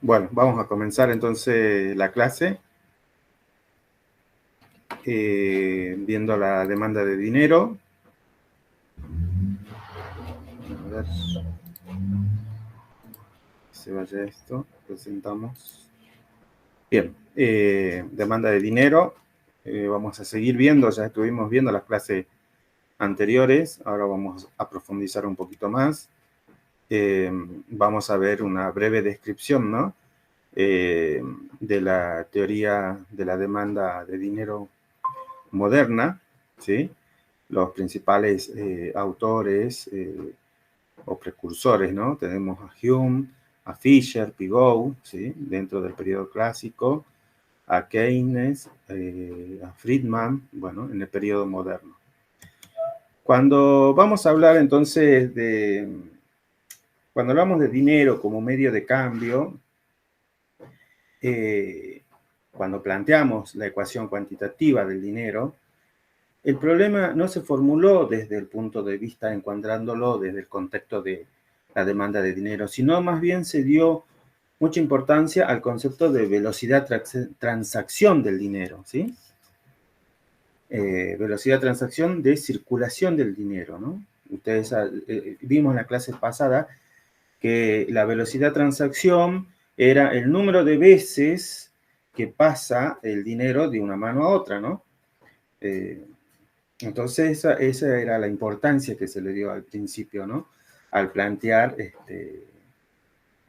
Bueno, vamos a comenzar entonces la clase viendo la demanda de dinero. A ver, se vaya esto, presentamos. Bien, demanda de dinero. Vamos a seguir viendo, ya estuvimos viendo las clases anteriores, ahora vamos a profundizar un poquito más. Vamos a ver una breve descripción, ¿no? De la teoría de la demanda de dinero moderna, ¿sí? Los principales autores o precursores, ¿no? Tenemos a Hume, a Fisher, Pigou, ¿sí? Dentro del periodo clásico, a Keynes, a Friedman, bueno, en el periodo moderno. Cuando vamos a hablar entonces cuando hablamos de dinero como medio de cambio, cuando planteamos la ecuación cuantitativa del dinero, el problema no se formuló desde el punto de vista encuadrándolo desde el contexto de la demanda de dinero, sino más bien se dio mucha importancia al concepto de velocidad transacción del dinero, ¿sí? Velocidad transacción de circulación del dinero, ¿no? Ustedes vimos en la clase pasada que la velocidad transacción era el número de veces que pasa el dinero de una mano a otra, ¿no? Entonces, esa era la importancia que se le dio al principio, ¿no? Al plantear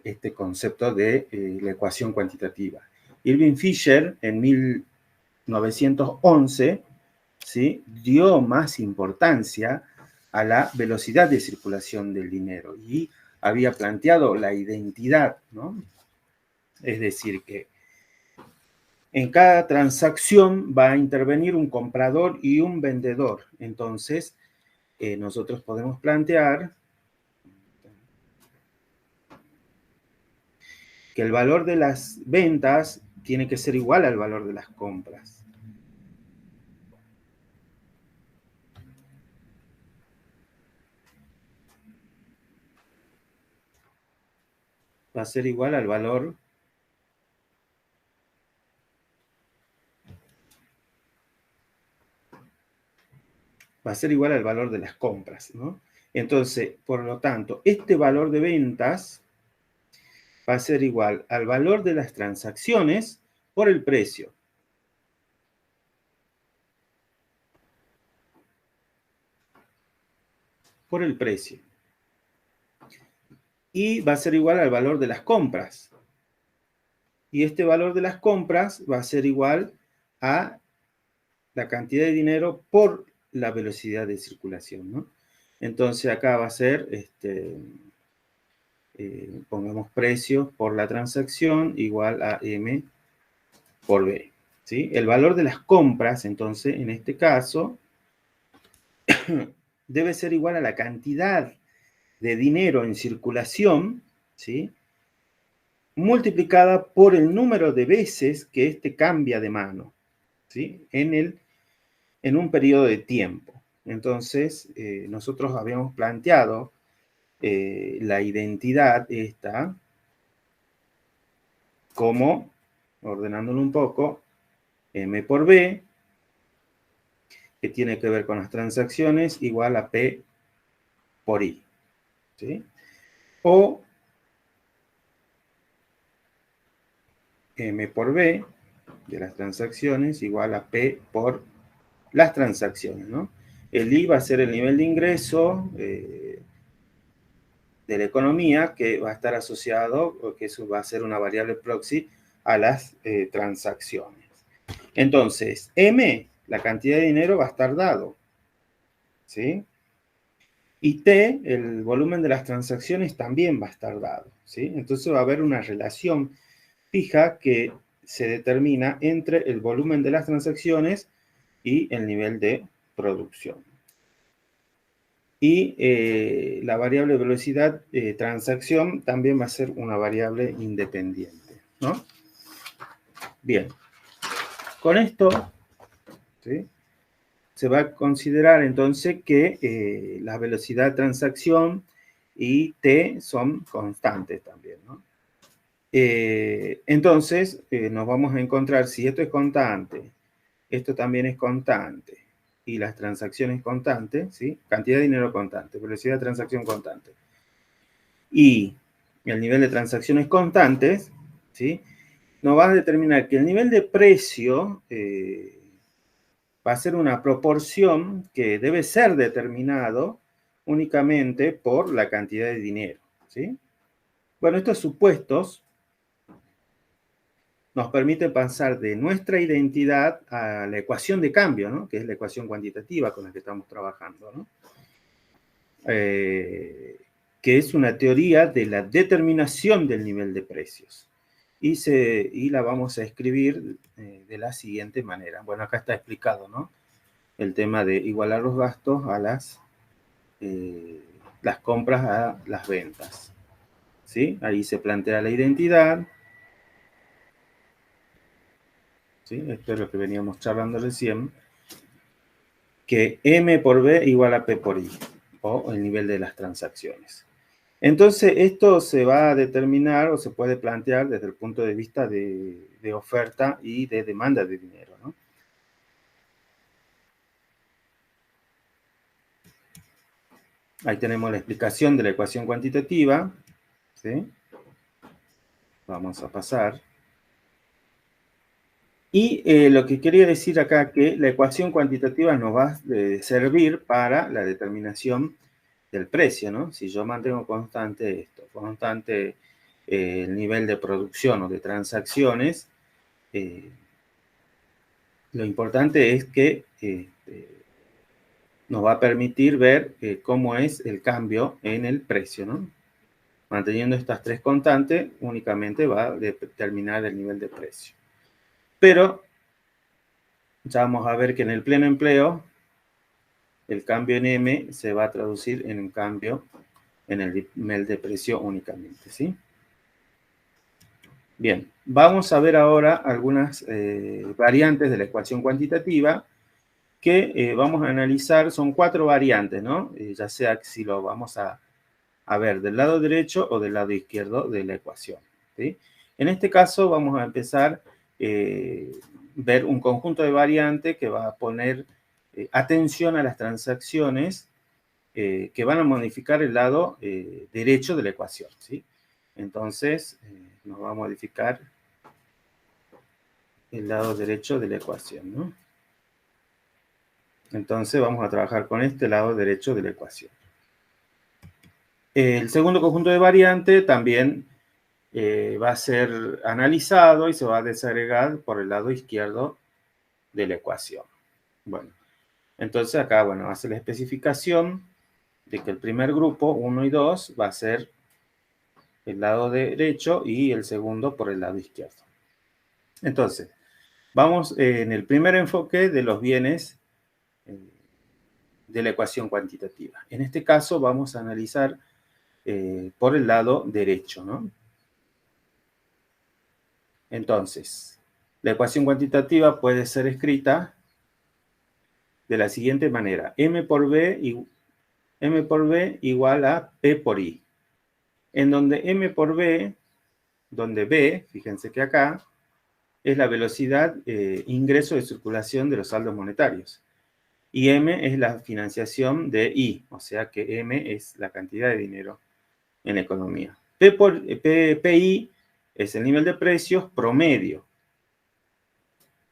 este concepto de la ecuación cuantitativa. Irving Fisher, en 1911, ¿sí? Dio más importancia a la velocidad de circulación del dinero y había planteado la identidad, ¿no? Es decir, que en cada transacción va a intervenir un comprador y un vendedor. Entonces, nosotros podemos plantear que el valor de las ventas tiene que ser igual al valor de las compras. Va a ser igual al valor de las compras, ¿no? Entonces, por lo tanto, este valor de ventas va a ser igual al valor de las transacciones por el precio. Por el precio. Y va a ser igual al valor de las compras. Y este valor de las compras va a ser igual a la cantidad de dinero por la velocidad de circulación, ¿no? Entonces acá va a ser, pongamos precios por la transacción igual a M por B, ¿sí? El valor de las compras, entonces, en este caso, debe ser igual a la cantidad de dinero en circulación, ¿sí? Multiplicada por el número de veces que éste cambia de mano, ¿sí? En un periodo de tiempo. Entonces, nosotros habíamos planteado la identidad esta como, ordenándolo un poco, M por B, que tiene que ver con las transacciones, igual a P por I, ¿sí? O M por B de las transacciones igual a P por las transacciones, ¿no? El I va a ser el nivel de ingreso de la economía que va a estar asociado, o que eso va a ser una variable proxy a las transacciones. Entonces, M, la cantidad de dinero va a estar dado, ¿sí? Y T, el volumen de las transacciones también va a estar dado, ¿sí? Entonces va a haber una relación fija que se determina entre el volumen de las transacciones y el nivel de producción. Y la variable velocidad de transacción también va a ser una variable independiente, ¿no? Bien. Con esto, ¿sí? Se va a considerar entonces que la velocidad de transacción y T son constantes también, ¿no? Entonces, nos vamos a encontrar, si esto es constante, esto también es constante, y las transacciones constantes, ¿sí? Cantidad de dinero constante, velocidad de transacción constante, y el nivel de transacciones constantes, ¿sí? Nos va a determinar que el nivel de precio va a ser una proporción que debe ser determinado únicamente por la cantidad de dinero, ¿sí? Bueno, estos supuestos nos permiten pasar de nuestra identidad a la ecuación de cambio, ¿no? Que es la ecuación cuantitativa con la que estamos trabajando, ¿no? Que es una teoría de la determinación del nivel de precios. Y la vamos a escribir de la siguiente manera. Bueno, acá está explicado, ¿no? El tema de igualar los gastos a las compras a las ventas, ¿sí? Ahí se plantea la identidad, ¿sí? Esto es lo que veníamos charlando recién, que M por B igual a P por I, o el nivel de las transacciones. Entonces, esto se va a determinar o se puede plantear desde el punto de vista de oferta y de demanda de dinero, ¿no? Ahí tenemos la explicación de la ecuación cuantitativa, ¿sí? Vamos a pasar. Y lo que quería decir acá, que la ecuación cuantitativa nos va a servir para la determinación del precio, ¿no? Si yo mantengo constante esto, constante el nivel de producción o de transacciones, lo importante es que nos va a permitir ver cómo es el cambio en el precio, ¿no? Manteniendo estas tres constantes, únicamente va a determinar el nivel de precio. Pero ya vamos a ver que en el pleno empleo, el cambio en M se va a traducir en un cambio en el nivel de precio únicamente, ¿sí? Bien, vamos a ver ahora algunas variantes de la ecuación cuantitativa que vamos a analizar. Son 4 variantes, ¿no? Ya sea si lo vamos a ver del lado derecho o del lado izquierdo de la ecuación, ¿sí? En este caso vamos a empezar ver un conjunto de variantes que va a poner atención a las transacciones que van a modificar el lado derecho de la ecuación, ¿sí? Entonces, nos va a modificar el lado derecho de la ecuación, ¿no? Entonces, vamos a trabajar con este lado derecho de la ecuación. El segundo conjunto de variantes también va a ser analizado y se va a desagregar por el lado izquierdo de la ecuación. Bueno, entonces acá, bueno, hace la especificación de que el primer grupo, 1 y 2, va a ser el lado derecho y el segundo por el lado izquierdo. Entonces, vamos en el primer enfoque de los bienes de la ecuación cuantitativa. En este caso vamos a analizar por el lado derecho, ¿no? Entonces, la ecuación cuantitativa puede ser escrita de la siguiente manera. M por B igual a P por I. En donde M por B, donde B, fíjense que acá, es la velocidad ingreso de circulación de los saldos monetarios. Y M es la financiación de I, o sea que M es la cantidad de dinero en la economía. PI es el nivel de precios promedio.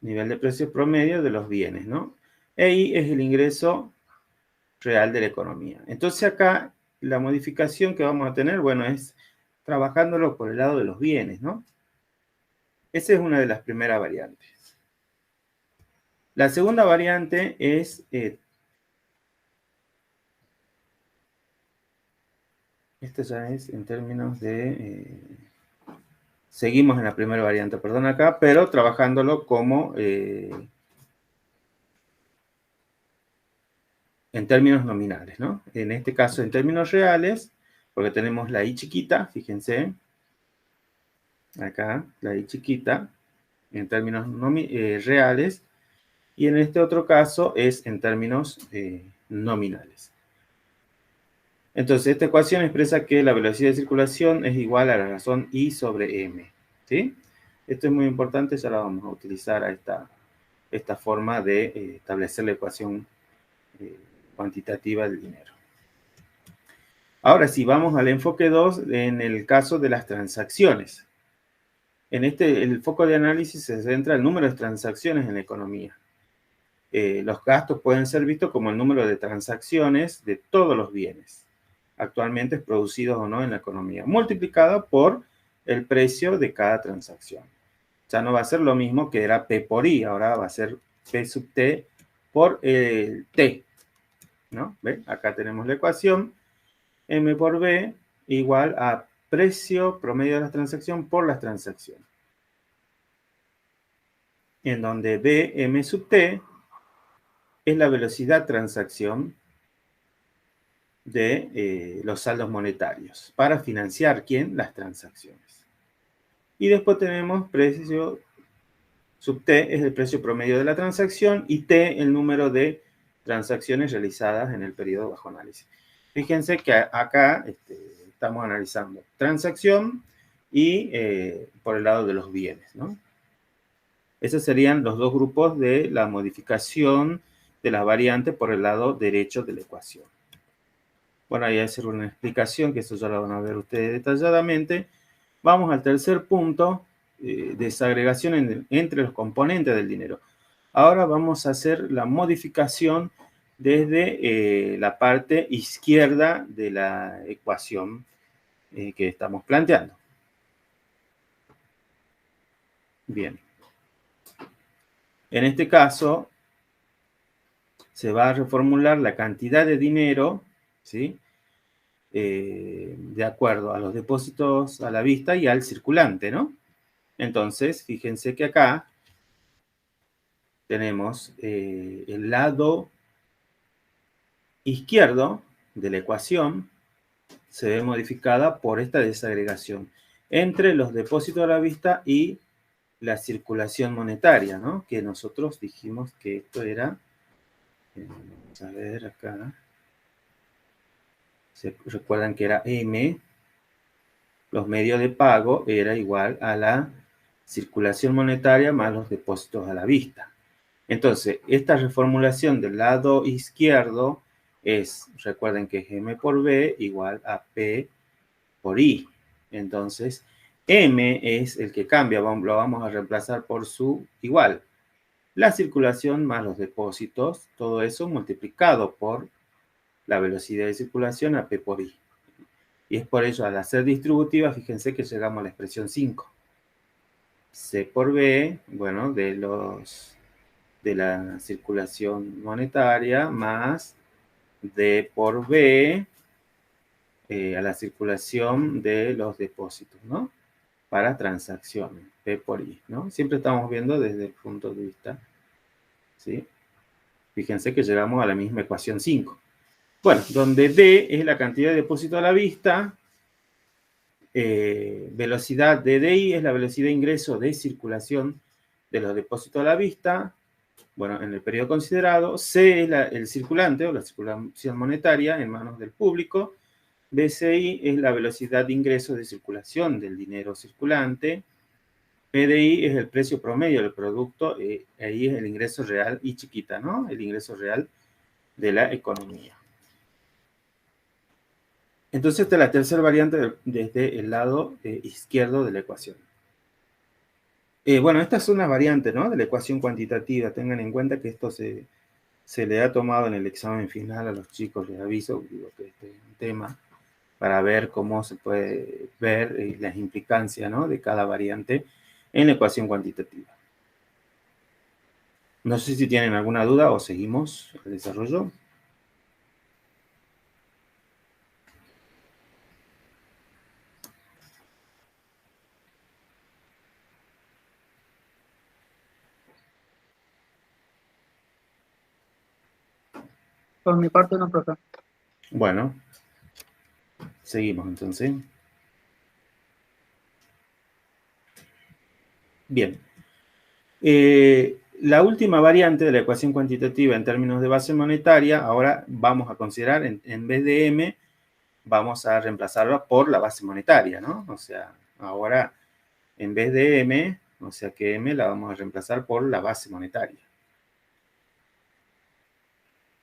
Nivel de precios promedio de los bienes, ¿no? I es el ingreso real de la economía. Entonces acá la modificación que vamos a tener, bueno, es trabajándolo por el lado de los bienes, ¿no? Esa es una de las primeras variantes. La segunda variante es, esto ya es en términos de, seguimos en la primera variante, perdón acá, pero trabajándolo como en términos nominales, ¿no? En este caso en términos reales, porque tenemos la I chiquita, fíjense, acá, la I chiquita, en términos reales, y en este otro caso es en términos nominales. Entonces, esta ecuación expresa que la velocidad de circulación es igual a la razón I sobre M. ¿sí? Esto es muy importante, ya la vamos a utilizar a esta forma de establecer la ecuación cuantitativa del dinero. Ahora sí, vamos al enfoque 2 en el caso de las transacciones. El foco de análisis se centra en el número de transacciones en la economía. Los gastos pueden ser vistos como el número de transacciones de todos los bienes actualmente producidos o no en la economía, multiplicado por el precio de cada transacción. Ya no va a ser lo mismo que era P por I, ahora va a ser P sub T por T, ¿no? ¿Ven? Acá tenemos la ecuación, M por B igual a precio promedio de la transacción por las transacciones, en donde B, M sub T, es la velocidad transacción de los saldos monetarios para financiar, ¿quién? Las transacciones. Y después tenemos precio sub T es el precio promedio de la transacción y T el número de transacciones realizadas en el periodo bajo análisis. Fíjense que acá estamos analizando transacción y por el lado de los bienes, ¿no? Esos serían los dos grupos de la modificación de las variantes por el lado derecho de la ecuación. Bueno, ahí hacer una explicación, que eso ya lo van a ver ustedes detalladamente. Vamos al tercer punto, desagregación entre los componentes del dinero. Ahora vamos a hacer la modificación desde la parte izquierda de la ecuación que estamos planteando. Bien. En este caso, se va a reformular la cantidad de dinero, ¿sí? De acuerdo a los depósitos a la vista y al circulante, ¿no? Entonces, fíjense que acá tenemos el lado izquierdo de la ecuación se ve modificada por esta desagregación entre los depósitos a la vista y la circulación monetaria, ¿no? Que nosotros dijimos que esto era, vamos a ver acá, se recuerdan que era M, los medios de pago era igual a la circulación monetaria más los depósitos a la vista. Entonces, esta reformulación del lado izquierdo es, recuerden que es M por B igual a P por I. Entonces, M es el que cambia, lo vamos a reemplazar por su igual. La circulación más los depósitos, todo eso multiplicado por la velocidad de circulación a P por I. Y es por ello, al hacer distributiva, fíjense que llegamos a la expresión 5. C por B, bueno, de la circulación monetaria más D por B a la circulación de los depósitos, ¿no? Para transacciones, P por I, ¿no? Siempre estamos viendo desde el punto de vista, ¿sí? Fíjense que llegamos a la misma ecuación 5. Bueno, donde D es la cantidad de depósito a la vista, velocidad de DI es la velocidad de ingreso de circulación de los depósitos a la vista, bueno, en el periodo considerado. C es el circulante o la circulación monetaria en manos del público. BCI es la velocidad de ingreso de circulación del dinero circulante. PDI es el precio promedio del producto, ahí es el ingreso real y chiquita, ¿no? El ingreso real de la economía. Entonces, esta es la tercera variante desde el lado izquierdo de la ecuación. Bueno, estas son las variantes, ¿no? De la ecuación cuantitativa. Tengan en cuenta que esto se le ha tomado en el examen final a los chicos, les aviso, digo que este es un tema para ver cómo se puede ver las implicancias, ¿no? De cada variante en la ecuación cuantitativa. No sé si tienen alguna duda o seguimos el desarrollo. Por mi parte no, profe. Bueno, seguimos entonces. Bien. La última variante de la ecuación cuantitativa en términos de base monetaria, ahora vamos a considerar, en vez de M, vamos a reemplazarla por la base monetaria, ¿no? O sea, ahora en vez de M, o sea que M la vamos a reemplazar por la base monetaria.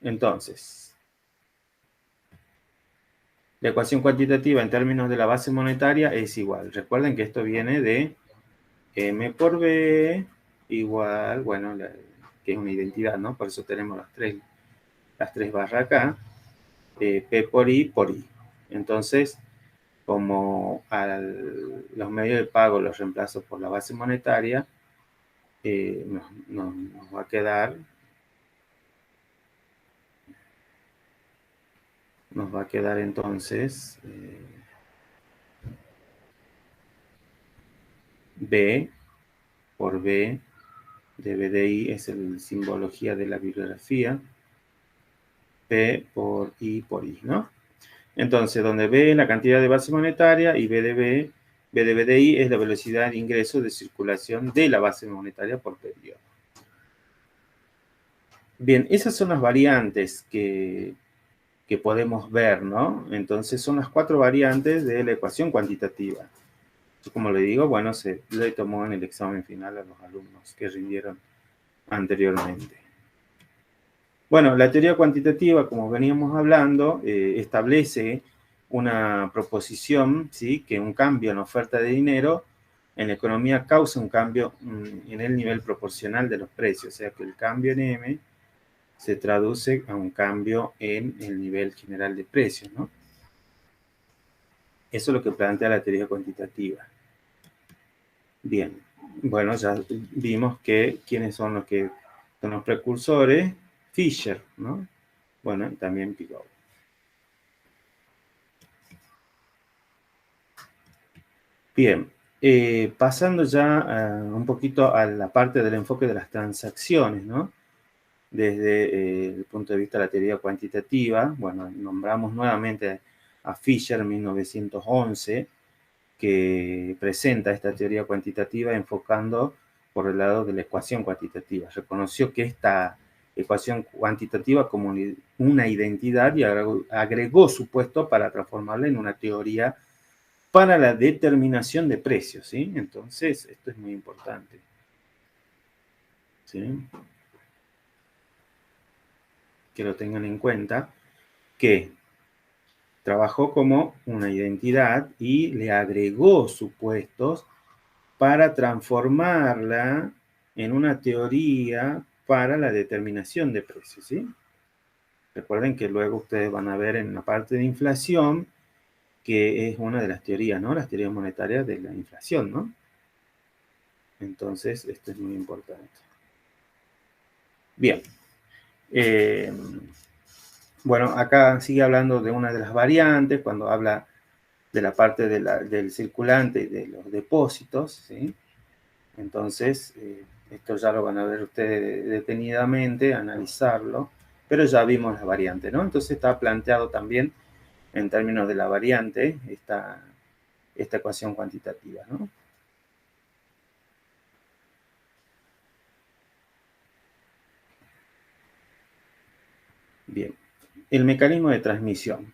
Entonces, la ecuación cuantitativa en términos de la base monetaria es igual. Recuerden que esto viene de M por B igual, bueno, que es una identidad, ¿no? Por eso tenemos las tres barras acá. P por I. Entonces, como los medios de pago los reemplazo por la base monetaria, nos va a quedar entonces B por B de BDI es la simbología de la bibliografía, P por I, ¿no? Entonces, donde B es la cantidad de base monetaria y B de BDI es la velocidad de ingreso de circulación de la base monetaria por periodo. Bien, esas son las variantes que podemos ver, ¿no? Entonces, son las 4 variantes de la ecuación cuantitativa. Como le digo, bueno, se le tomó en el examen final a los alumnos que rindieron anteriormente. Bueno, la teoría cuantitativa, como veníamos hablando, establece una proposición, ¿sí? Que un cambio en la oferta de dinero en la economía causa un cambio en el nivel proporcional de los precios, o sea que el cambio en M se traduce a un cambio en el nivel general de precios, ¿no? Eso es lo que plantea la teoría cuantitativa. Bien, bueno, ya vimos que quiénes son los que son los precursores. Fisher, ¿no? Bueno, también Pigou. Bien, pasando ya un poquito a la parte del enfoque de las transacciones, ¿no? Desde el punto de vista de la teoría cuantitativa, bueno, nombramos nuevamente a Fisher en 1911, que presenta esta teoría cuantitativa enfocando por el lado de la ecuación cuantitativa. Reconoció que esta ecuación cuantitativa como una identidad y agregó supuesto para transformarla en una teoría para la determinación de precios, ¿sí? Entonces, esto es muy importante. ¿Sí? Que lo tengan en cuenta, que trabajó como una identidad y le agregó supuestos para transformarla en una teoría para la determinación de precios, ¿sí? Recuerden que luego ustedes van a ver en la parte de inflación, que es una de las teorías, ¿no? Las teorías monetarias de la inflación, ¿no? Entonces, esto es muy importante. Bien. Bueno, acá sigue hablando de una de las variantes, cuando habla de la parte del circulante y de los depósitos, ¿sí? Entonces, esto ya lo van a ver ustedes detenidamente, analizarlo, pero ya vimos las variantes, ¿no? Entonces está planteado también en términos de la variante esta ecuación cuantitativa, ¿no? Bien, el mecanismo de transmisión.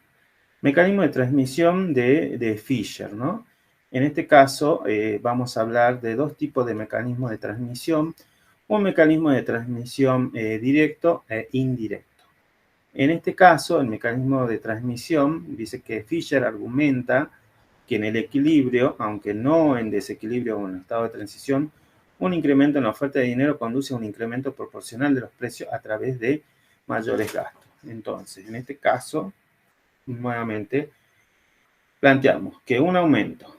Mecanismo de transmisión de Fisher, ¿no? En este caso vamos a hablar de dos tipos de mecanismos de transmisión. Un mecanismo de transmisión directo e indirecto. En este caso, el mecanismo de transmisión dice que Fisher argumenta que en el equilibrio, aunque no en desequilibrio o en estado de transición, un incremento en la oferta de dinero conduce a un incremento proporcional de los precios a través de mayores gastos. Entonces, en este caso, nuevamente, planteamos que un aumento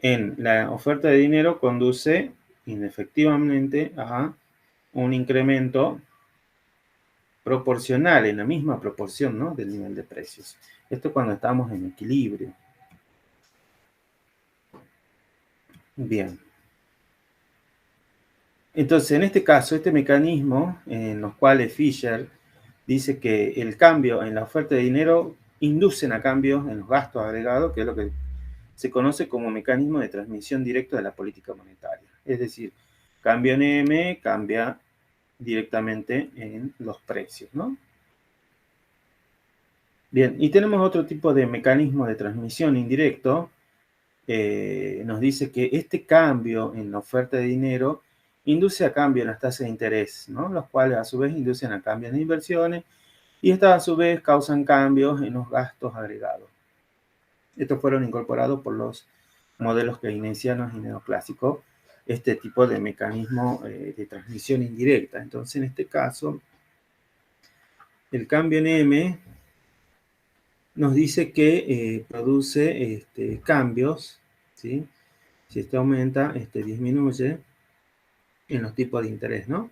en la oferta de dinero conduce inefectivamente a un incremento proporcional, en la misma proporción, ¿no? Del nivel de precios. Esto cuando estamos en equilibrio. Bien. Entonces, en este caso, este mecanismo en los cuales Fisher dice que el cambio en la oferta de dinero inducen a cambios en los gastos agregados, que es lo que se conoce como mecanismo de transmisión directo de la política monetaria. Es decir, cambio en M, cambia directamente en los precios, ¿no? Bien, y tenemos otro tipo de mecanismo de transmisión indirecto, nos dice que este cambio en la oferta de dinero induce a cambio en las tasas de interés, ¿no? Los cuales a su vez inducen a cambios en inversiones y estas a su vez causan cambios en los gastos agregados. Estos fueron incorporados por los modelos keynesianos y neoclásicos, este tipo de mecanismo de transmisión indirecta. Entonces, en este caso, el cambio en M nos dice que produce cambios, ¿sí? Si este aumenta, disminuye en los tipos de interés, ¿no?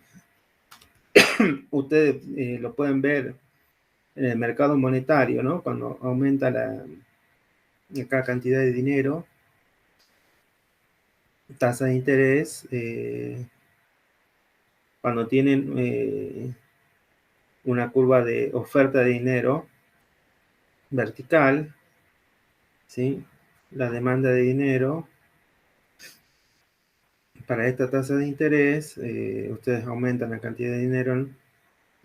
Ustedes lo pueden ver en el mercado monetario, ¿no? Cuando aumenta cada cantidad de dinero, tasa de interés, cuando tienen una curva de oferta de dinero vertical, ¿sí? La demanda de dinero para esta tasa de interés, ustedes aumentan la cantidad de dinero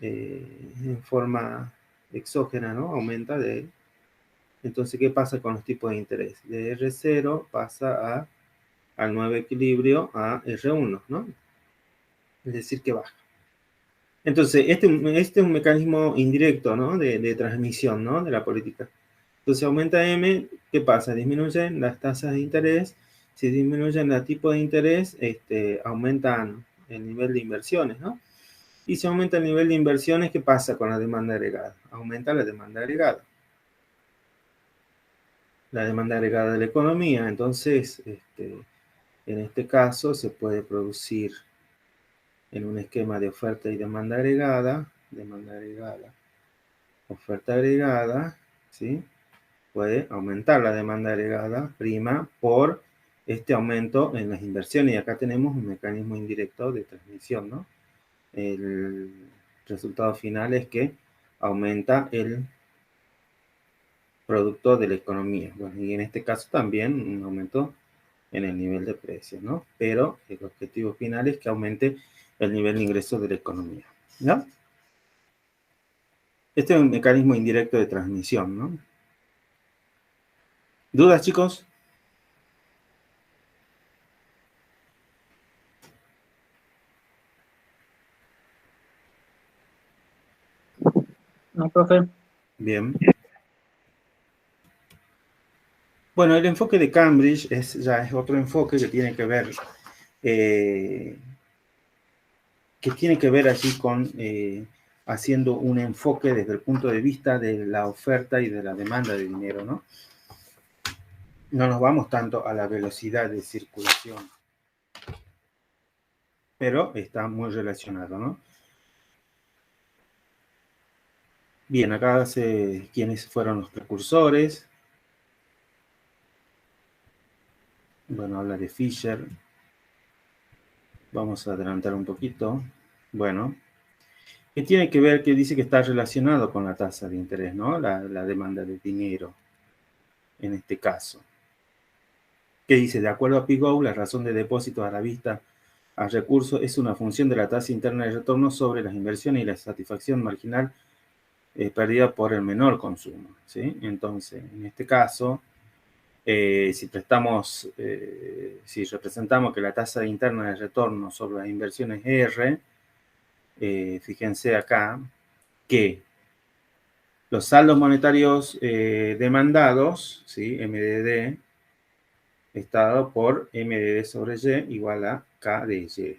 en forma exógena, ¿no? Aumenta de... Entonces, ¿qué pasa con los tipos de interés? De R0 pasa al nuevo equilibrio a R1, ¿no? Es decir, que baja. Entonces, este es un mecanismo indirecto, ¿no? De transmisión, ¿no? De la política. Entonces, aumenta M, ¿qué pasa? Disminuyen las tasas de interés. Si disminuyen el tipo de interés, aumentan el nivel de inversiones, ¿no? Y si aumenta el nivel de inversiones, ¿qué pasa con la demanda agregada? Aumenta la demanda agregada. La demanda agregada de la economía. Entonces, en este caso, se puede producir en un esquema de oferta y demanda agregada, oferta agregada, ¿sí? Puede aumentar la demanda agregada prima por este aumento en las inversiones. Y acá tenemos un mecanismo indirecto de transmisión, ¿no? El resultado final es que aumenta el producto de la economía. Bueno, y en este caso también un aumento en el nivel de precios, ¿no? Pero el objetivo final es que aumente el nivel de ingresos de la economía, ¿no? Este es un mecanismo indirecto de transmisión, ¿no? ¿Dudas, chicos? No, profe. Bien. Bueno, el enfoque de Cambridge ya es otro enfoque que tiene que ver allí con haciendo un enfoque desde el punto de vista de la oferta y de la demanda de dinero, ¿no? No nos vamos tanto a la velocidad de circulación, pero está muy relacionado, ¿no? Bien, acá hace quiénes fueron los precursores. Bueno, habla de Fisher. Vamos a adelantar un poquito. Bueno, que tiene que ver, que dice que está relacionado con la tasa de interés, ¿no? La demanda de dinero, en este caso. Que dice, de acuerdo a Pigou, la razón de depósitos a la vista al recurso es una función de la tasa interna de retorno sobre las inversiones y la satisfacción marginal perdida por el menor consumo, ¿sí? Entonces, en este caso, si representamos que la tasa interna de retorno sobre las inversiones es R, fíjense acá que los saldos monetarios demandados, ¿sí? MDD, está dado por MDD sobre Y igual a K de Y.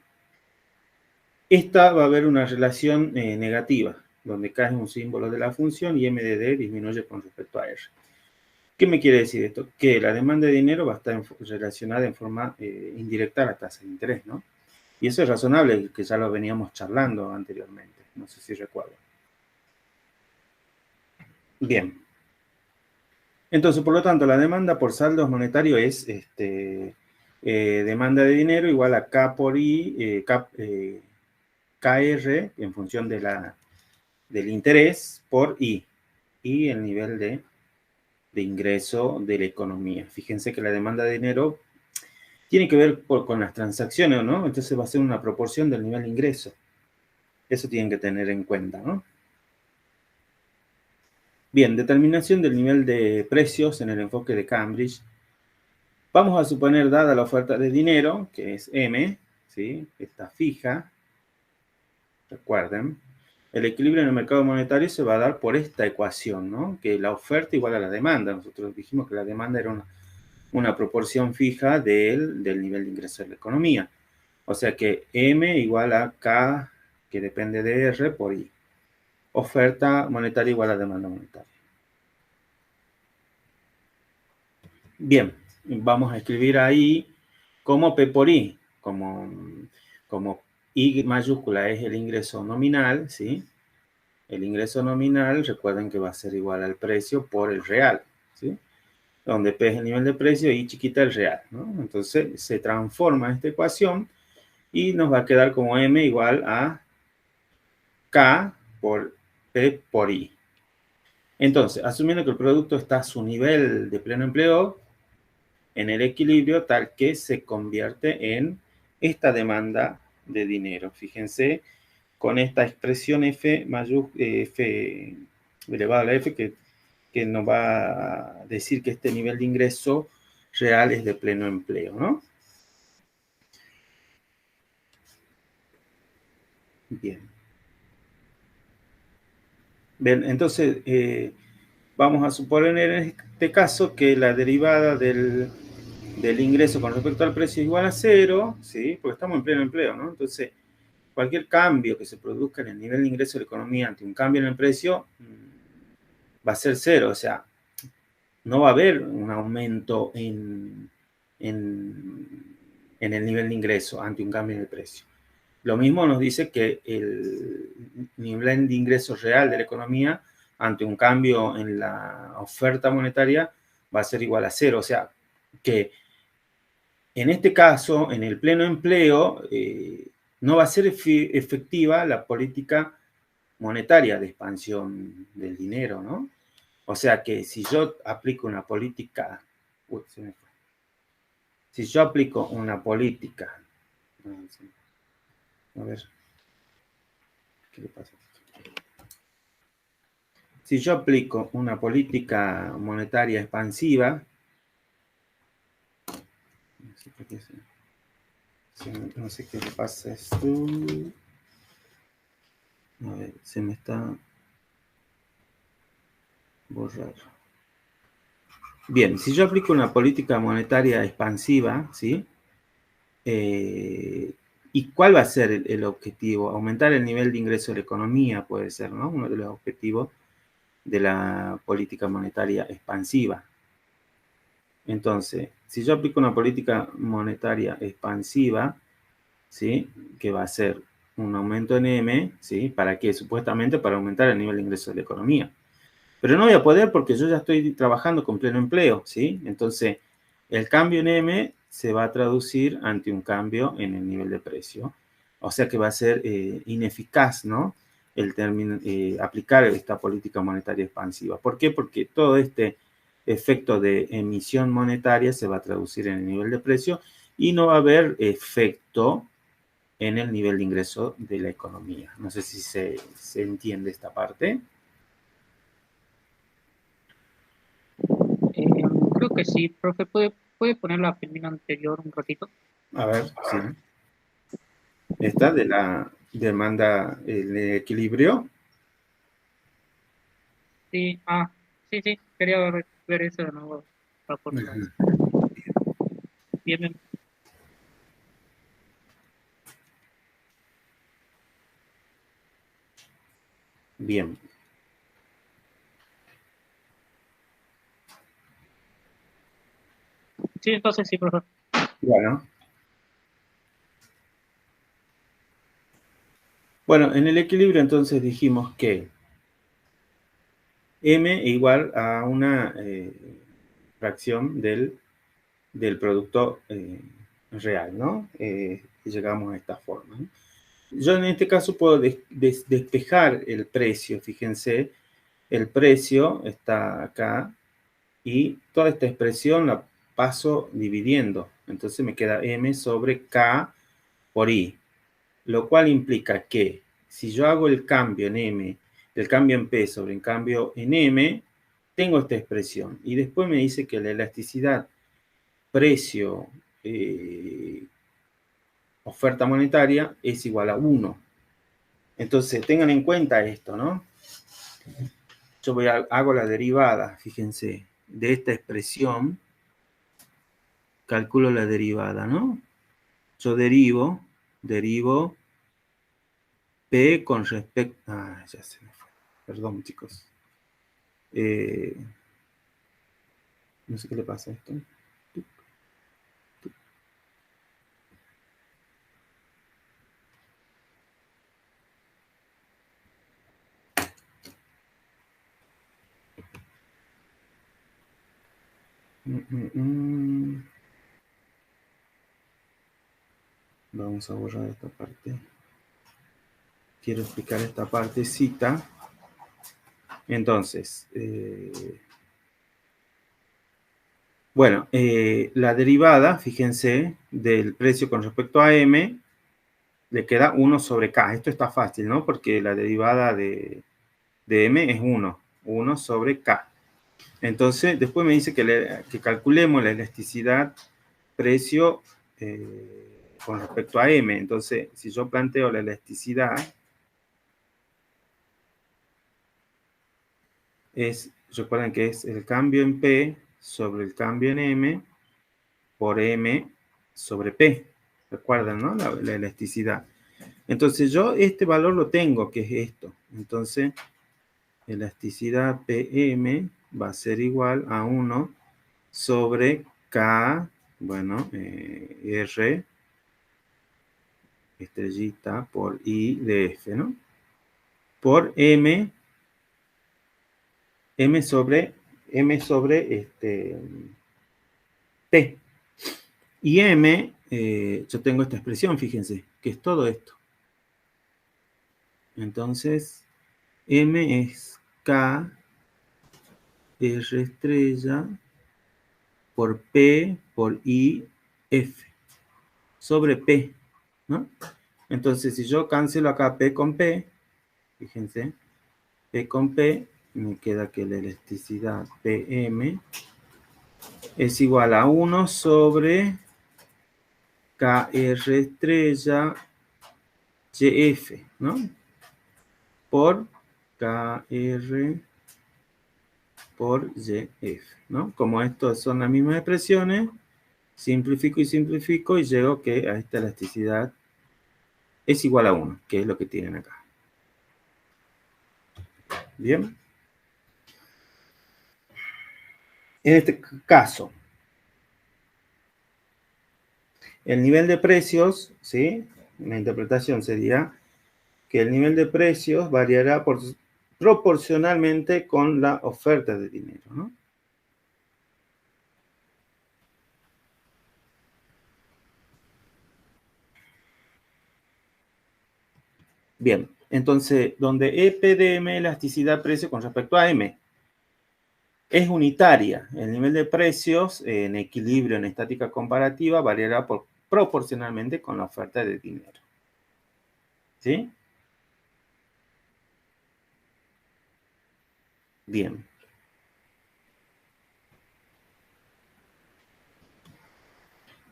Esta va a haber una relación negativa, donde K es un símbolo de la función y MDD disminuye con respecto a R. ¿Qué me quiere decir esto? Que la demanda de dinero va a estar relacionada en forma indirecta a la tasa de interés, ¿no? Y eso es razonable, que ya lo veníamos charlando anteriormente. No sé si recuerdo. Bien. Entonces, por lo tanto, la demanda por saldos monetarios es demanda de dinero igual a K por I, KR en función del interés por I y el nivel de ingreso de la economía. Fíjense que la demanda de dinero tiene que ver con las transacciones, ¿no? Entonces va a ser una proporción del nivel de ingreso. Eso tienen que tener en cuenta, ¿no? Bien, determinación del nivel de precios en el enfoque de Cambridge. Vamos a suponer, dada la oferta de dinero, que es M, ¿sí? Está fija, recuerden, el equilibrio en el mercado monetario se va a dar por esta ecuación, ¿no? Que la oferta igual a la demanda. Nosotros dijimos que la demanda era una proporción fija del nivel de ingreso de la economía. O sea que M igual a K, que depende de R, por I. Oferta monetaria igual a demanda monetaria. Bien, vamos a escribir ahí como P por I, como I mayúscula es el ingreso nominal, ¿sí? El ingreso nominal, recuerden que va a ser igual al precio por el real, ¿sí? Donde P es el nivel de precio y chiquita el real, ¿no? Entonces se transforma esta ecuación y nos va a quedar como M igual a K por P por I. Entonces, asumiendo que el producto está a su nivel de pleno empleo, en el equilibrio tal que se convierte en esta demanda de dinero. Fíjense, con esta expresión F, F elevado a la F, que nos va a decir que este nivel de ingreso real es de pleno empleo, ¿no? Bien. Bien, entonces vamos a suponer en este caso que la derivada del ingreso con respecto al precio es igual a cero, ¿sí? Porque estamos en pleno empleo, ¿no? Entonces, cualquier cambio que se produzca en el nivel de ingreso de la economía ante un cambio en el precio va a ser cero, o sea, no va a haber un aumento en el nivel de ingreso ante un cambio en el precio. Lo mismo nos dice que el nivel de ingreso real de la economía ante un cambio en la oferta monetaria va a ser igual a cero, o sea, que en este caso, en el pleno empleo, no va a ser efectiva la política monetaria de expansión del dinero, ¿no? O sea que si yo aplico una política, si yo aplico una política, a ver, ¿qué le pasa? Si yo aplico una política monetaria expansiva, no sé qué le pasa a esto. A ver, se me está borrando. Bien, si yo aplico una política monetaria expansiva, ¿sí? ¿Y cuál va a ser el objetivo? Aumentar el nivel de ingreso de la economía puede ser, ¿no? Uno de los objetivos de la política monetaria expansiva. Entonces, si yo aplico una política monetaria expansiva, ¿sí? Que va a ser un aumento en M, ¿sí? ¿Para qué? Supuestamente para aumentar el nivel de ingreso de la economía. Pero no voy a poder porque yo ya estoy trabajando con pleno empleo, ¿sí? Entonces, el cambio en M se va a traducir ante un cambio en el nivel de precio. O sea que va a ser ineficaz, ¿no? El término, aplicar esta política monetaria expansiva. ¿Por qué? Porque todo este efecto de emisión monetaria se va a traducir en el nivel de precio y no va a haber efecto en el nivel de ingreso de la economía. No sé si se entiende esta parte. Creo que sí, profe. ¿Puede poner la primera anterior un ratito? A ver, sí. Esta de la demanda, el equilibrio. Sí, sí, quería ver eso de nuevo. La fórmula. Bien, bien. Bien. Sí, entonces sí, profe. Bueno, en el equilibrio entonces dijimos que M igual a una fracción del producto real, ¿no? Llegamos a esta forma, ¿no? Yo en este caso puedo despejar el precio, fíjense, el precio está acá y toda esta expresión la paso dividiendo, entonces me queda M sobre K por I, lo cual implica que si yo hago el cambio en M, el cambio en P sobre el cambio en M, tengo esta expresión y después me dice que la elasticidad precio, oferta monetaria es igual a 1. Entonces, tengan en cuenta esto, ¿no? Yo hago la derivada, fíjense, de esta expresión, calculo la derivada, ¿no? Yo derivo P con respecto... Ah, ya se me fue. Perdón, chicos. No sé qué le pasa a esto. Vamos a borrar esta parte. Quiero explicar esta partecita. Entonces, bueno, la derivada, fíjense, del precio con respecto a M, le queda 1 sobre K. Esto está fácil, ¿no? Porque la derivada de M es 1 sobre K. Entonces, después me dice que calculemos la elasticidad precio con respecto a M. Entonces, si yo planteo la elasticidad, recuerden que es el cambio en P sobre el cambio en M por M sobre P. Recuerden, ¿no? La elasticidad. Entonces, yo este valor lo tengo, que es esto. Entonces, elasticidad PM va a ser igual a 1 sobre K, bueno, R, estrellita, por I de F, ¿no? Por M sobre T. Y M, yo tengo esta expresión, fíjense, que es todo esto. Entonces, M es K, R estrella, por P, por I, F, sobre P, ¿no? Entonces, si yo cancelo acá P con P, fíjense, P con P, me queda que la elasticidad PM es igual a 1 sobre KR estrella YF, ¿no? Por KR por YF, ¿no? Como estos son las mismas expresiones, simplifico y simplifico y llego que a esta elasticidad es igual a 1, que es lo que tienen acá. Bien. En este caso, el nivel de precios, ¿sí? La interpretación sería que el nivel de precios variará proporcionalmente con la oferta de dinero, ¿no? Bien, entonces, donde EPDM, elasticidad precio con respecto a M, es unitaria. El nivel de precios en equilibrio en estática comparativa variará proporcionalmente con la oferta de dinero. ¿Sí? Bien.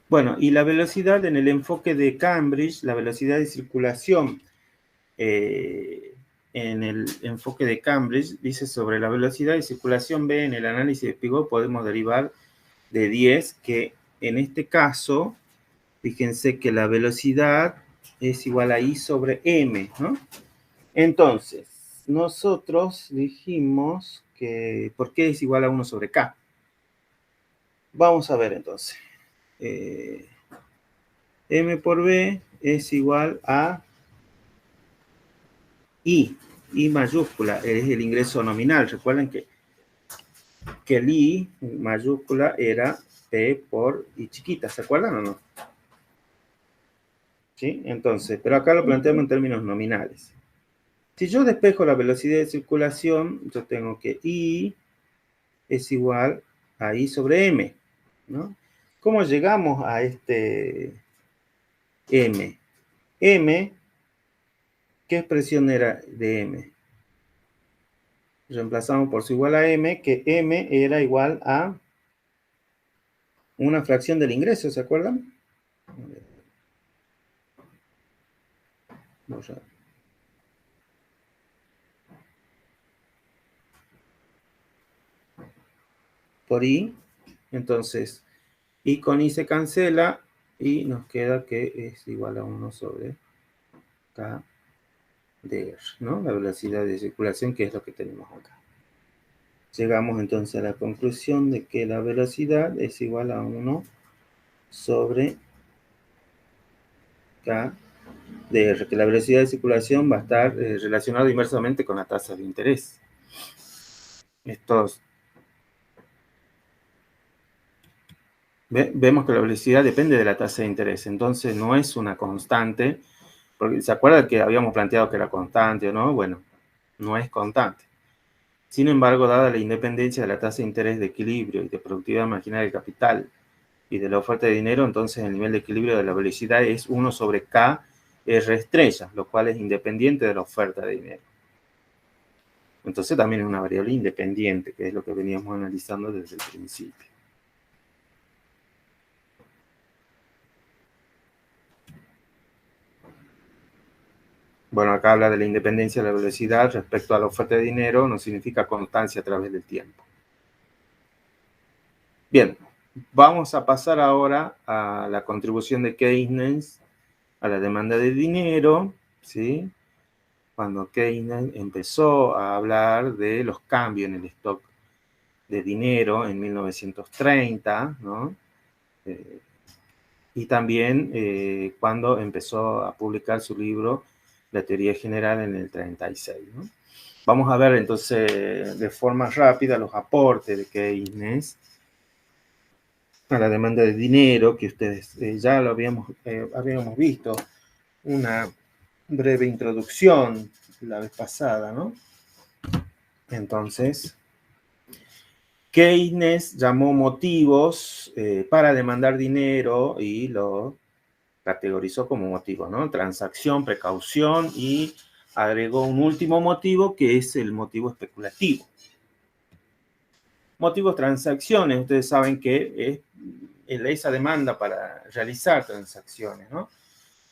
Bueno, y la velocidad en el enfoque de Cambridge, la velocidad de circulación en el enfoque de Cambridge, dice sobre la velocidad de circulación B en el análisis de Pigou podemos derivar de 10, que en este caso, fíjense que la velocidad es igual a I sobre M, ¿no? Entonces, nosotros dijimos que, ¿por qué es igual a 1 sobre K? Vamos a ver entonces. M por B es igual a I mayúscula, es el ingreso nominal. Recuerden que el I mayúscula era P por I chiquita, ¿se acuerdan o no? ¿Sí? Entonces, pero acá lo planteamos en términos nominales. Si yo despejo la velocidad de circulación, yo tengo que I es igual a I sobre M, ¿no? ¿Cómo llegamos a este M? M, ¿qué expresión era de M? Reemplazamos por su igual a M, que M era igual a una fracción del ingreso, ¿se acuerdan? Borrar. Por I, entonces I con I se cancela y nos queda que es igual a 1 sobre K de R, ¿no? La velocidad de circulación, que es lo que tenemos acá. Llegamos entonces a la conclusión de que la velocidad es igual a 1 sobre K de R, que la velocidad de circulación va a estar relacionada inversamente con la tasa de interés. Vemos que la velocidad depende de la tasa de interés, entonces no es una constante, porque ¿se acuerdan que habíamos planteado que era constante o no? Bueno, no es constante. Sin embargo, dada la independencia de la tasa de interés de equilibrio y de productividad marginal del capital y de la oferta de dinero, entonces el nivel de equilibrio de la velocidad es 1 sobre K R estrella, lo cual es independiente de la oferta de dinero. Entonces también es una variable independiente, que es lo que veníamos analizando desde el principio. Bueno, acá habla de la independencia de la velocidad respecto a la oferta de dinero, no significa constancia a través del tiempo. Bien, vamos a pasar ahora a la contribución de Keynes a la demanda de dinero, ¿sí? Cuando Keynes empezó a hablar de los cambios en el stock de dinero en 1930, ¿no? Y también cuando empezó a publicar su libro La teoría general en el 36, ¿no? Vamos a ver entonces de forma rápida los aportes de Keynes a la demanda de dinero, que ustedes ya lo habíamos visto, una breve introducción la vez pasada, ¿no? Entonces, Keynes llamó motivos para demandar dinero y lo categorizó como motivos, ¿no? Transacción, precaución, y agregó un último motivo que es el motivo especulativo. Motivos, transacciones, ustedes saben que es esa demanda para realizar transacciones, ¿no?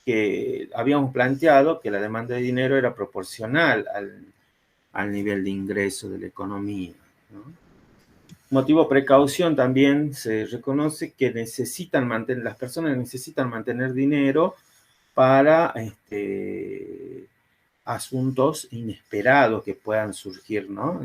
Que habíamos planteado que la demanda de dinero era proporcional al nivel de ingreso de la economía, ¿no? Motivo precaución, también se reconoce que las personas necesitan mantener dinero para asuntos inesperados que puedan surgir, ¿no?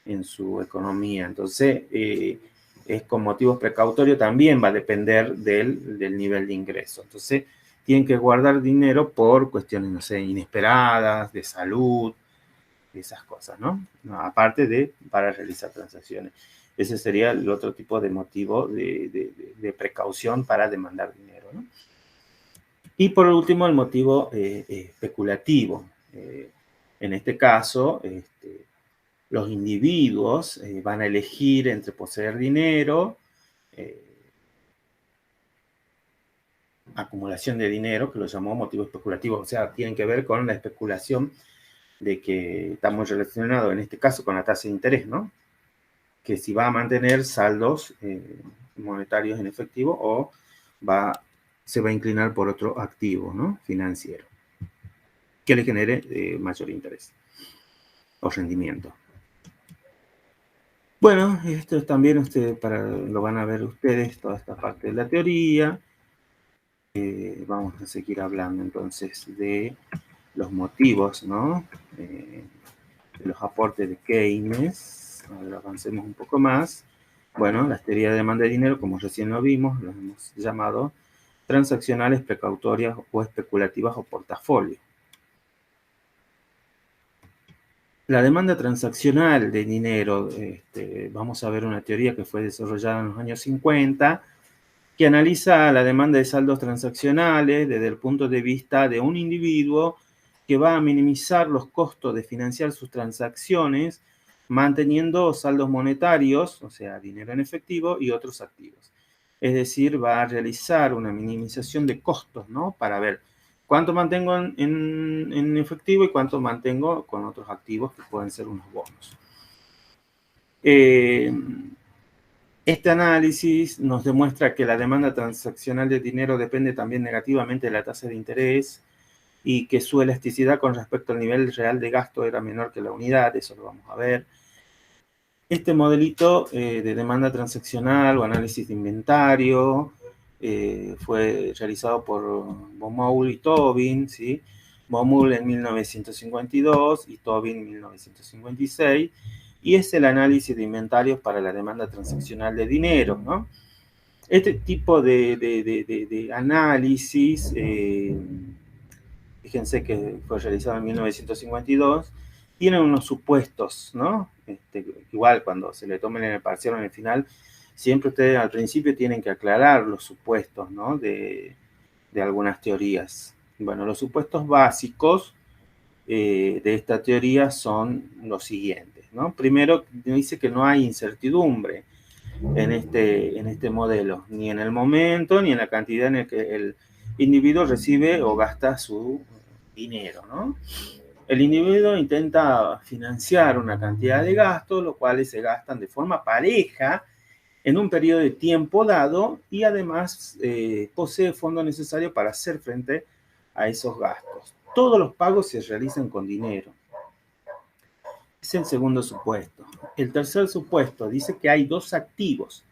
en su economía. Entonces, es con motivos precautorios también va a depender del nivel de ingreso. Entonces, tienen que guardar dinero por cuestiones, no sé, inesperadas, de salud, esas cosas, ¿no? Aparte de para realizar transacciones. Ese sería el otro tipo de motivo de precaución para demandar dinero, ¿no? Y por último, el motivo especulativo. En este caso, los individuos van a elegir entre poseer dinero, acumulación de dinero, que lo llamó motivo especulativo, o sea, tienen que ver con la especulación de que estamos relacionados en este caso con la tasa de interés, ¿no? Que si va a mantener saldos monetarios en efectivo o se va a inclinar por otro activo, ¿no? Financiero, que le genere mayor interés o rendimiento. Bueno, esto también lo van a ver ustedes, toda esta parte de la teoría. Vamos a seguir hablando entonces de los motivos, ¿no? De los aportes de Keynes. Ahora avancemos un poco más. Bueno, las teorías de demanda de dinero, como recién lo vimos, las hemos llamado transaccionales, precautorias o especulativas o portafolio. La demanda transaccional de dinero, vamos a ver una teoría que fue desarrollada en los años 50, que analiza la demanda de saldos transaccionales desde el punto de vista de un individuo que va a minimizar los costos de financiar sus transacciones manteniendo saldos monetarios, o sea, dinero en efectivo y otros activos. Es decir, va a realizar una minimización de costos, ¿no? Para ver cuánto mantengo en efectivo y cuánto mantengo con otros activos que pueden ser unos bonos. Este análisis nos demuestra que la demanda transaccional de dinero depende también negativamente de la tasa de interés y que su elasticidad con respecto al nivel real de gasto era menor que la unidad, eso lo vamos a ver. Este modelito de demanda transaccional o análisis de inventario fue realizado por Baumol y Tobin, ¿sí? Baumol en 1952 y Tobin en 1956, y es el análisis de inventarios para la demanda transaccional de dinero, ¿no? Este tipo de análisis, fíjense que fue realizado en 1952, tiene unos supuestos, ¿no? Igual cuando se le tomen en el parcial o en el final, siempre ustedes al principio tienen que aclarar los supuestos, ¿no? De algunas teorías. Bueno, los supuestos básicos de esta teoría son los siguientes, ¿no? Primero, dice que no hay incertidumbre en este modelo, ni en el momento, ni en la cantidad en la que el individuo recibe o gasta su dinero, ¿no? El individuo intenta financiar una cantidad de gastos, los cuales se gastan de forma pareja en un periodo de tiempo dado y además posee fondos necesarios para hacer frente a esos gastos. Todos los pagos se realizan con dinero. Es el segundo supuesto. El tercer supuesto dice que hay dos activos,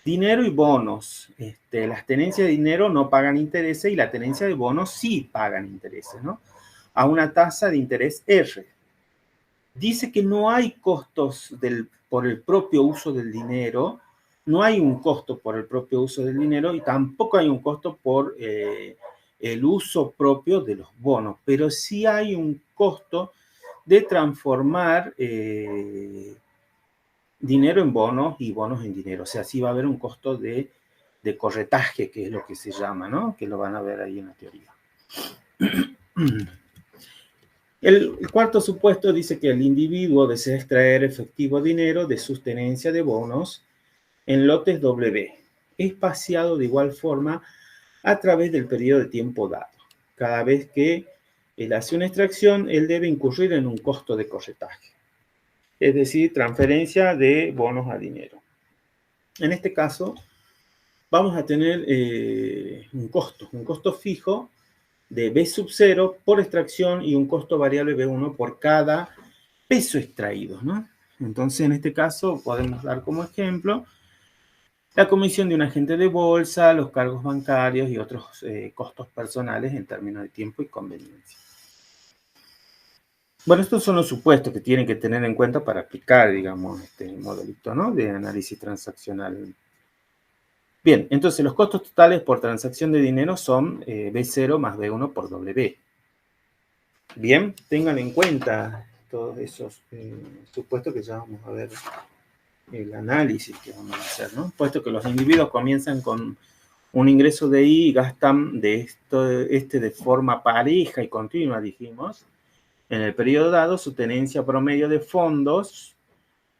dinero y bonos. Las tenencias de dinero no pagan intereses y la tenencia de bonos sí pagan intereses, ¿no? A una tasa de interés R. Dice que no hay costos por el propio uso del dinero, no hay un costo por el propio uso del dinero y tampoco hay un costo por el uso propio de los bonos, pero sí hay un costo de transformar dinero en bonos y bonos en dinero. O sea, sí va a haber un costo de corretaje, que es lo que se llama, ¿no? Que lo van a ver ahí en la teoría. El cuarto supuesto dice que el individuo desea extraer efectivo dinero de sus tenencias de bonos en lotes W, espaciado de igual forma a través del periodo de tiempo dado. Cada vez que él hace una extracción, él debe incurrir en un costo de corretaje, es decir, transferencia de bonos a dinero. En este caso, vamos a tener un costo fijo de B sub 0 por extracción y un costo variable B1 por cada peso extraído, ¿no? Entonces, en este caso, podemos dar como ejemplo la comisión de un agente de bolsa, los cargos bancarios y otros costos personales en términos de tiempo y conveniencia. Bueno, estos son los supuestos que tienen que tener en cuenta para aplicar, digamos, este modelito, ¿no? De análisis transaccional. Bien, entonces los costos totales por transacción de dinero son B0 más B1 por W. Bien, tengan en cuenta todos esos supuestos que ya vamos a ver el análisis que vamos a hacer, ¿no? Puesto que los individuos comienzan con un ingreso de I y gastan de de forma pareja y continua, dijimos, en el periodo dado, su tenencia promedio de fondos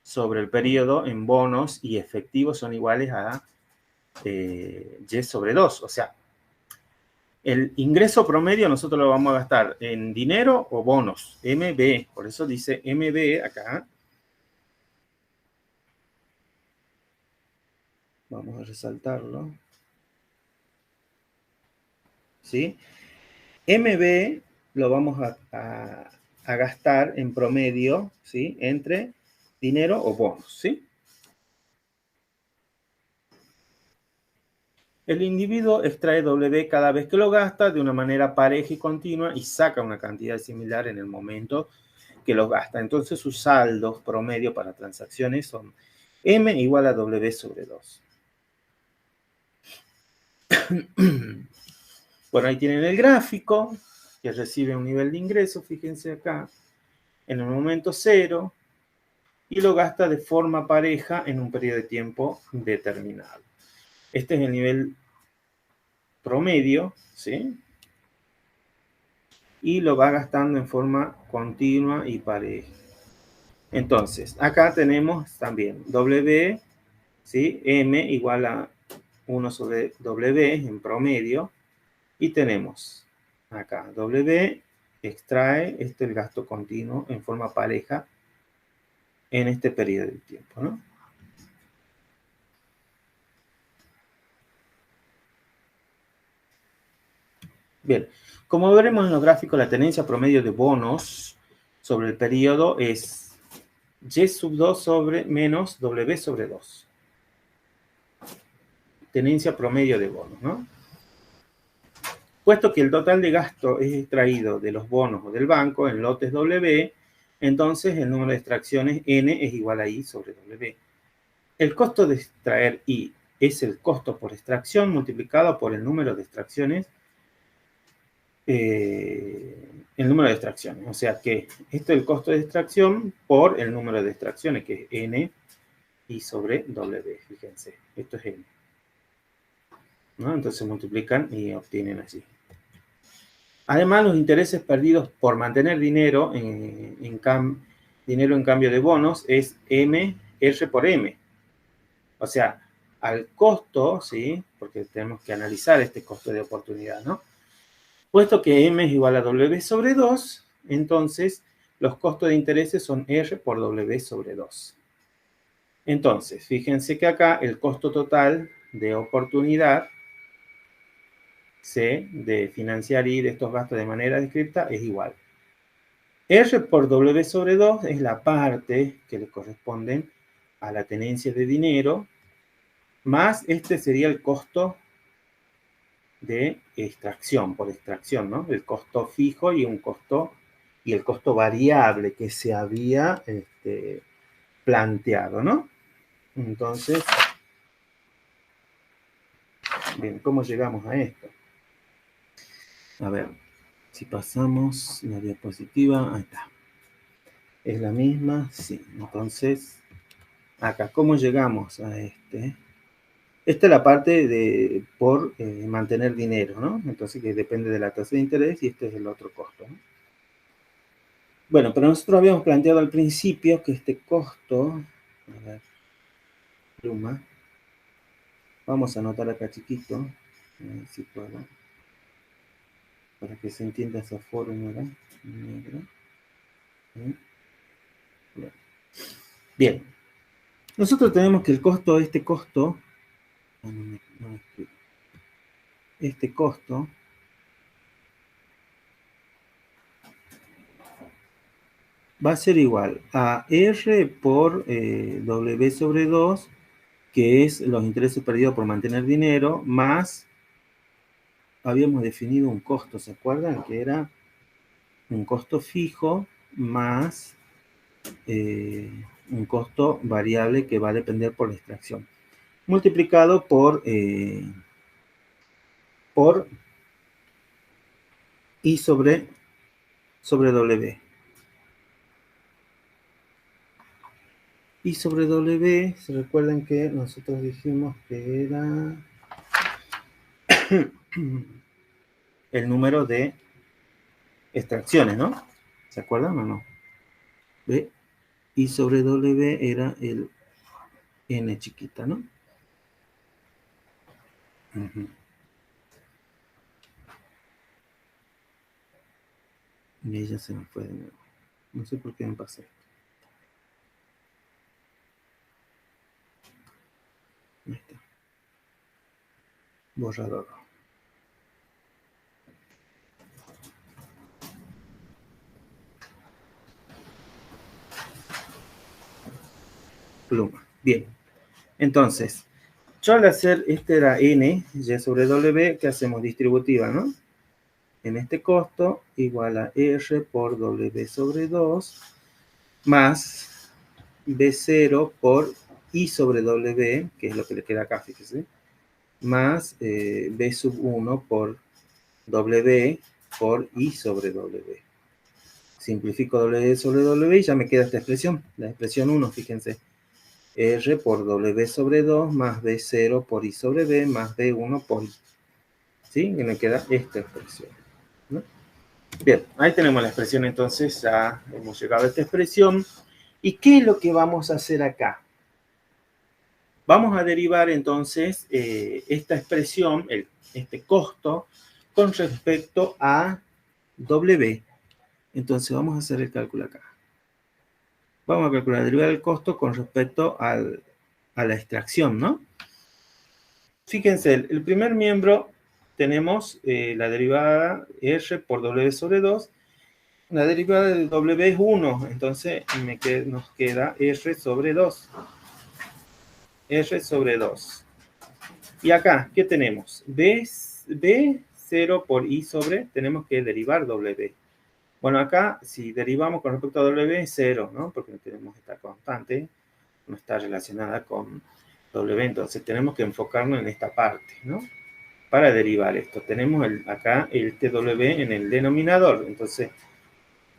sobre el periodo en bonos y efectivos son iguales a Y sobre 2. O sea, el ingreso promedio nosotros lo vamos a gastar en dinero o bonos, MB, por eso dice MB acá. Vamos a resaltarlo. ¿Sí? MB lo vamos a gastar en promedio, ¿sí? Entre dinero o bonos, ¿sí? El individuo extrae W cada vez que lo gasta de una manera pareja y continua y saca una cantidad similar en el momento que los gasta. Entonces sus saldos promedio para transacciones son M igual a W sobre 2. Bueno, ahí tienen el gráfico que recibe un nivel de ingreso, fíjense acá, en el momento 0 y lo gasta de forma pareja en un periodo de tiempo determinado. Este es el nivel promedio, ¿sí? Y lo va gastando en forma continua y pareja. Entonces, acá tenemos también W, ¿sí? M igual a 1 sobre W en promedio. Y tenemos acá W extrae el gasto continuo en forma pareja en este periodo de tiempo, ¿no? Bien, como veremos en los gráficos, la tenencia promedio de bonos sobre el periodo es Y sub 2 sobre menos W sobre 2. Tenencia promedio de bonos, ¿no? Puesto que el total de gasto es extraído de los bonos o del banco en lotes W, entonces el número de extracciones N es igual a I sobre W. El costo de extraer I es el costo por extracción multiplicado por el número de extracciones, o sea que esto es el costo de extracción por el número de extracciones, que es N I sobre W, fíjense, esto es N, ¿no? Entonces multiplican y obtienen así. Además, los intereses perdidos por mantener dinero dinero en cambio de bonos es M, R por M. O sea, al costo, ¿sí? Porque tenemos que analizar este costo de oportunidad, ¿no? Puesto que M es igual a W sobre 2, entonces los costos de intereses son R por W sobre 2. Entonces, fíjense que acá el costo total de oportunidad C de financiar I de estos gastos de manera descripta es igual. R por W sobre 2 es la parte que le corresponde a la tenencia de dinero, más este sería el costo de extracción, por extracción, ¿no? El costo fijo y el costo variable que se había planteado, ¿no? Entonces, bien, ¿cómo llegamos a esto? A ver, si pasamos la diapositiva, ahí está. ¿Es la misma? Sí. Entonces, acá, ¿cómo llegamos a este? Esta es la parte de por mantener dinero, ¿no? Entonces, que depende de la tasa de interés y este es el otro costo, ¿no? Bueno, pero nosotros habíamos planteado al principio que este costo, a ver, pluma, vamos a anotar acá chiquito, a ver si puedo, para que se entienda esa fórmula negra. Bien, nosotros tenemos que el costo, este costo va a ser igual a R por W sobre 2, que es los intereses perdidos por mantener dinero, más, habíamos definido un costo, ¿se acuerdan? Que era un costo fijo más un costo variable que va a depender por la extracción, multiplicado por I sobre W. I sobre W, se recuerdan que nosotros dijimos que era el número de extracciones, ¿no? ¿Se acuerdan o no? ¿Ve? I sobre W era el N chiquita, ¿no? Y ella se me fue de nuevo. No sé por qué me pasa esto. Ahí está. Borrador. Pluma. Bien. Entonces, yo al hacer, este era N, Y sobre W, ¿qué hacemos? Distributiva, ¿no? En este costo, igual a R por W sobre 2, más B0 por I sobre W, que es lo que le queda acá, fíjese, más B sub 1 por W por I sobre W. Simplifico W sobre W y ya me queda esta expresión, la expresión 1, fíjense. R por W sobre 2 más B0 por I sobre B más B1 por I. ¿Sí? Y me queda esta expresión, ¿no? Bien, ahí tenemos la expresión, entonces ya hemos llegado a esta expresión. ¿Y qué es lo que vamos a hacer acá? Vamos a derivar entonces esta expresión, este costo, con respecto a W. Entonces vamos a hacer el cálculo acá. Vamos a calcular derivar el costo con respecto a la extracción, ¿no? Fíjense, el primer miembro tenemos la derivada R por W sobre 2. La derivada de W es 1, entonces nos queda R sobre 2. R sobre 2. Y acá, ¿qué tenemos? B0 por I sobre, tenemos que derivar W. Bueno, acá, si derivamos con respecto a W, es 0, ¿no? Porque no tenemos esta constante, no está relacionada con W, entonces tenemos que enfocarnos en esta parte, ¿no? Para derivar esto, tenemos acá el TW en el denominador, entonces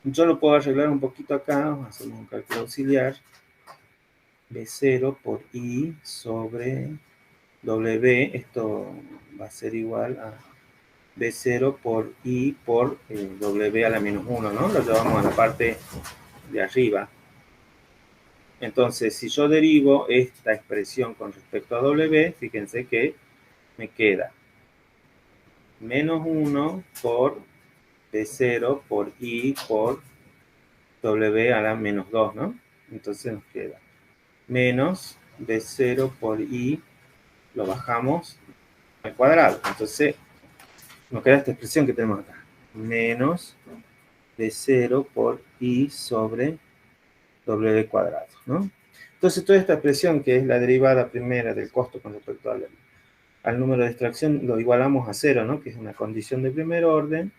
yo lo puedo arreglar un poquito acá, hacemos un cálculo auxiliar, B0 por I sobre W, esto va a ser igual a B0 por I por W a la menos 1, ¿no? Lo llevamos a la parte de arriba. Entonces, si yo derivo esta expresión con respecto a W, fíjense que me queda menos 1 por B0 por I por W a la menos 2, ¿no? Entonces nos queda menos B0 por I, lo bajamos al cuadrado. Entonces nos queda esta expresión que tenemos acá. Menos B0 por I sobre W cuadrado, ¿no? Entonces toda esta expresión que es la derivada primera del costo con respecto al número de extracción lo igualamos a 0, ¿no? Que es una condición de primer orden.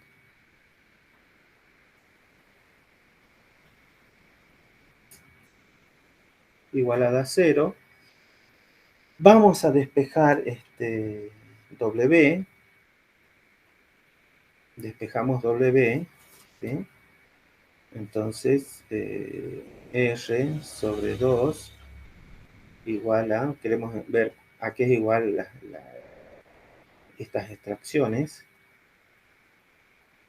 Igualada a 0. Vamos a despejar este W. Despejamos W, ¿sí? Entonces, R sobre 2 igual a, queremos ver a qué es igual estas extracciones,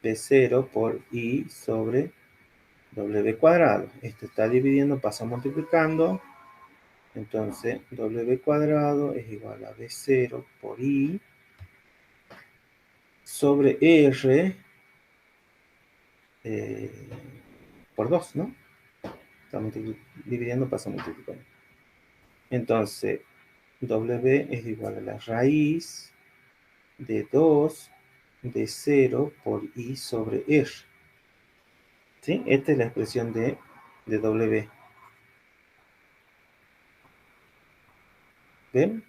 B0 por I sobre W cuadrado. Esto está dividiendo, pasa multiplicando, entonces W cuadrado es igual a B0 por I sobre R por 2, ¿no? Estamos dividiendo, pasa multiplicando. Entonces, W es igual a la raíz de 2 de 0 por I sobre R. ¿Sí? Esta es la expresión de W. ¿Ven?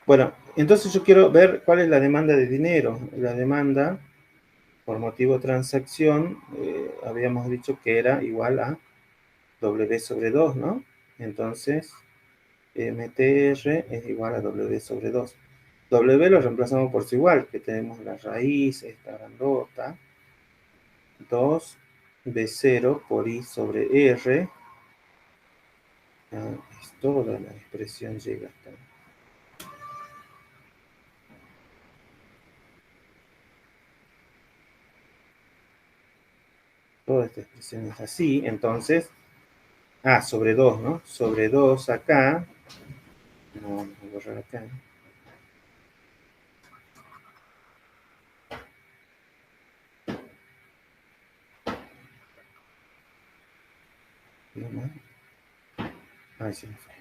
Bueno, entonces yo quiero ver cuál es la demanda de dinero. La demanda por motivo de transacción, habíamos dicho que era igual a W sobre 2, ¿no? Entonces, MTR es igual a W sobre 2. W lo reemplazamos por su igual, que tenemos la raíz, esta grandota, 2 B0 por I sobre R. Es toda la expresión llega hasta. Toda esta expresión es así, entonces, sobre 2, ¿no? Sobre 2 acá, no, vamos a borrar acá. Ahí se me fue.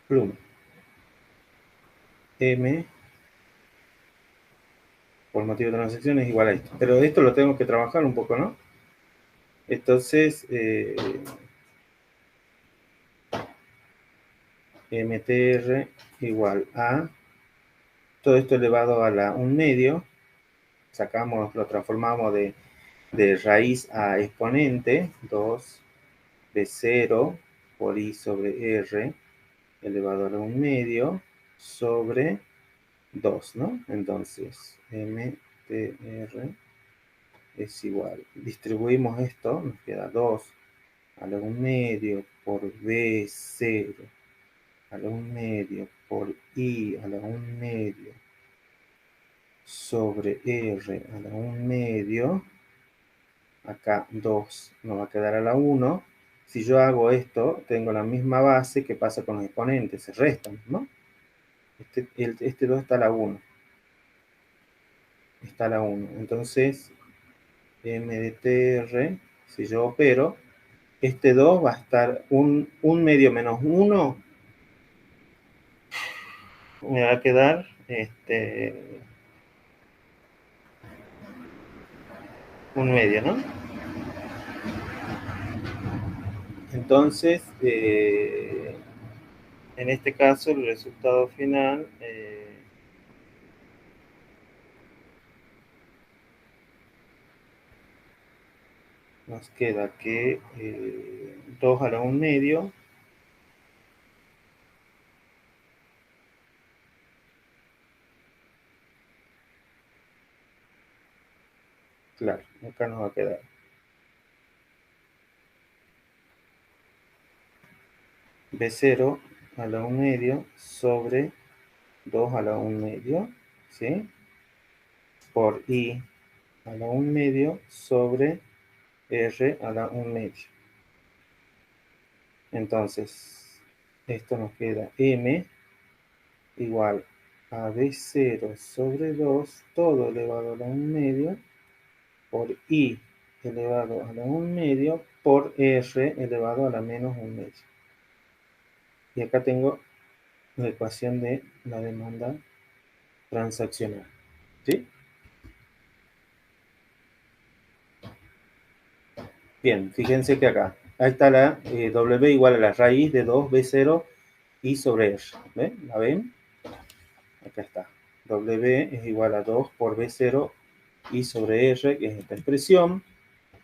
Pluma. M por motivo de transacción es igual a esto. Pero esto lo tengo que trabajar un poco, ¿no? Entonces, MTR igual a todo esto elevado a la 1 medio. Sacamos, lo transformamos de raíz a exponente, 2 de 0 por I sobre R elevado a la 1 medio sobre 2, ¿no? Entonces, MTR es igual. Distribuimos esto, nos queda 2 a la 1 medio por B0 a la 1 medio por I a la 1 medio sobre R a la 1 medio. Acá 2 nos va a quedar a la 1. Si yo hago esto, tengo la misma base que pasa con los exponentes, se restan, ¿no? Este 2 está a la 1. Está a la 1. Entonces, M de TR, si yo opero, este 2 va a estar un medio menos 1, me va a quedar un medio, ¿no? Entonces, en este caso, el resultado final nos queda que 2 a la 1 medio claro, acá nos va a quedar B0 a la 1 medio sobre 2 a la 1 medio, ¿sí? Por I a la 1 medio sobre R a la 1 medio. Entonces, esto nos queda M igual a B0 sobre 2, todo elevado a la 1 medio, por I elevado a la 1 medio, por R elevado a la menos 1 medio. Y acá tengo la ecuación de la demanda transaccional. ¿Sí? Bien, fíjense que acá, ahí está la W igual a la raíz de 2B0 I sobre R. ¿Ven? ¿La ven? Acá está. W es igual a 2 por B0 I sobre R, que es esta expresión.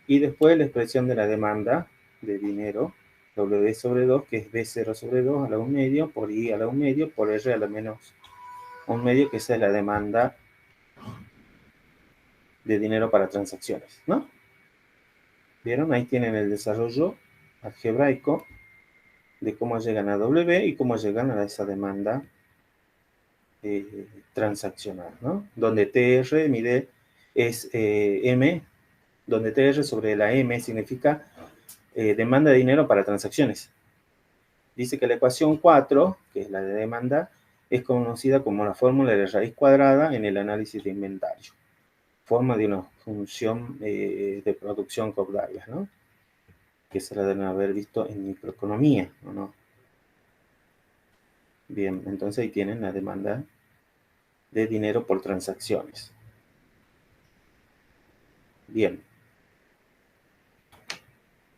Y después la expresión de la demanda de dinero, W sobre 2, que es B0 sobre 2 a la 1 medio, por I a la 1 medio, por R a la menos 1 medio, que esa es la demanda de dinero para transacciones, ¿no? ¿Vieron? Ahí tienen el desarrollo algebraico de cómo llegan a W y cómo llegan a esa demanda transaccional, ¿no? Donde TR mide es M, donde TR sobre la M significa demanda de dinero para transacciones. Dice que la ecuación 4, que es la de demanda, es conocida como la fórmula de raíz cuadrada en el análisis de inventario. Forma de una función de producción Cobb-Douglas, ¿no? Que se la deben haber visto en microeconomía, ¿o no? Bien, entonces ahí tienen la demanda de dinero por transacciones. Bien.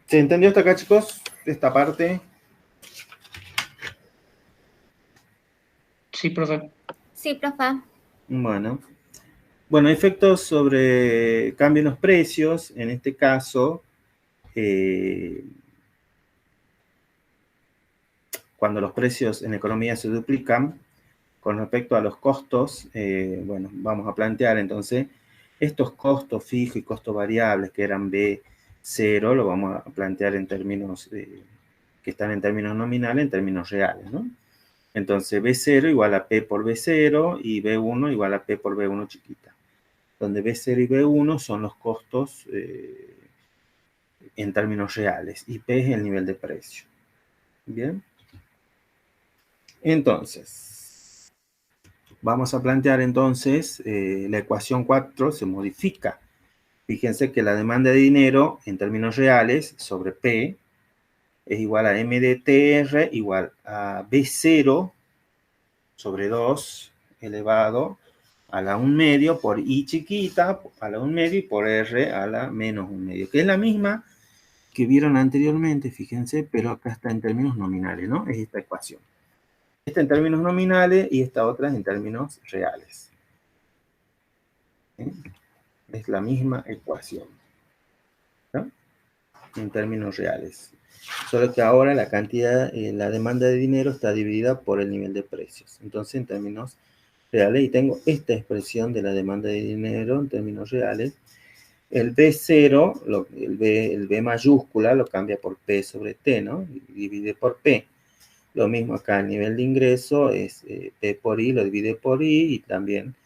¿Se entendió hasta acá, chicos? Esta parte. Sí, profe. Sí, profe. Bueno. Bueno, efectos sobre cambio en los precios. En este caso, cuando los precios en economía se duplican, con respecto a los costos, bueno, vamos a plantear entonces estos costos fijos y costos variables que eran B0, lo vamos a plantear en términos que están en términos nominales, en términos reales, ¿no? Entonces B0 igual a P por B0 y B1 igual a P por B1 chiquita, donde B0 y B1 son los costos en términos reales y P es el nivel de precio. Bien. Entonces, vamos a plantear entonces la ecuación 4 se modifica. Fíjense que la demanda de dinero en términos reales sobre P es igual a M de TR igual a B0 sobre 2 elevado a la 1 medio por I chiquita a la 1 medio y por R a la menos 1 medio, que es la misma que vieron anteriormente, fíjense, pero acá está en términos nominales, ¿no? Es esta ecuación. Esta en términos nominales y esta otra en términos reales. ¿Sí? Es la misma ecuación, ¿no? En términos reales. Solo que ahora la cantidad, la demanda de dinero está dividida por el nivel de precios. Entonces, en términos reales, y tengo esta expresión de la demanda de dinero en términos reales. El B0, el B mayúscula lo cambia por P sobre T, ¿no? Y divide por P. Lo mismo acá, el nivel de ingreso es P por I, lo divide por I, y también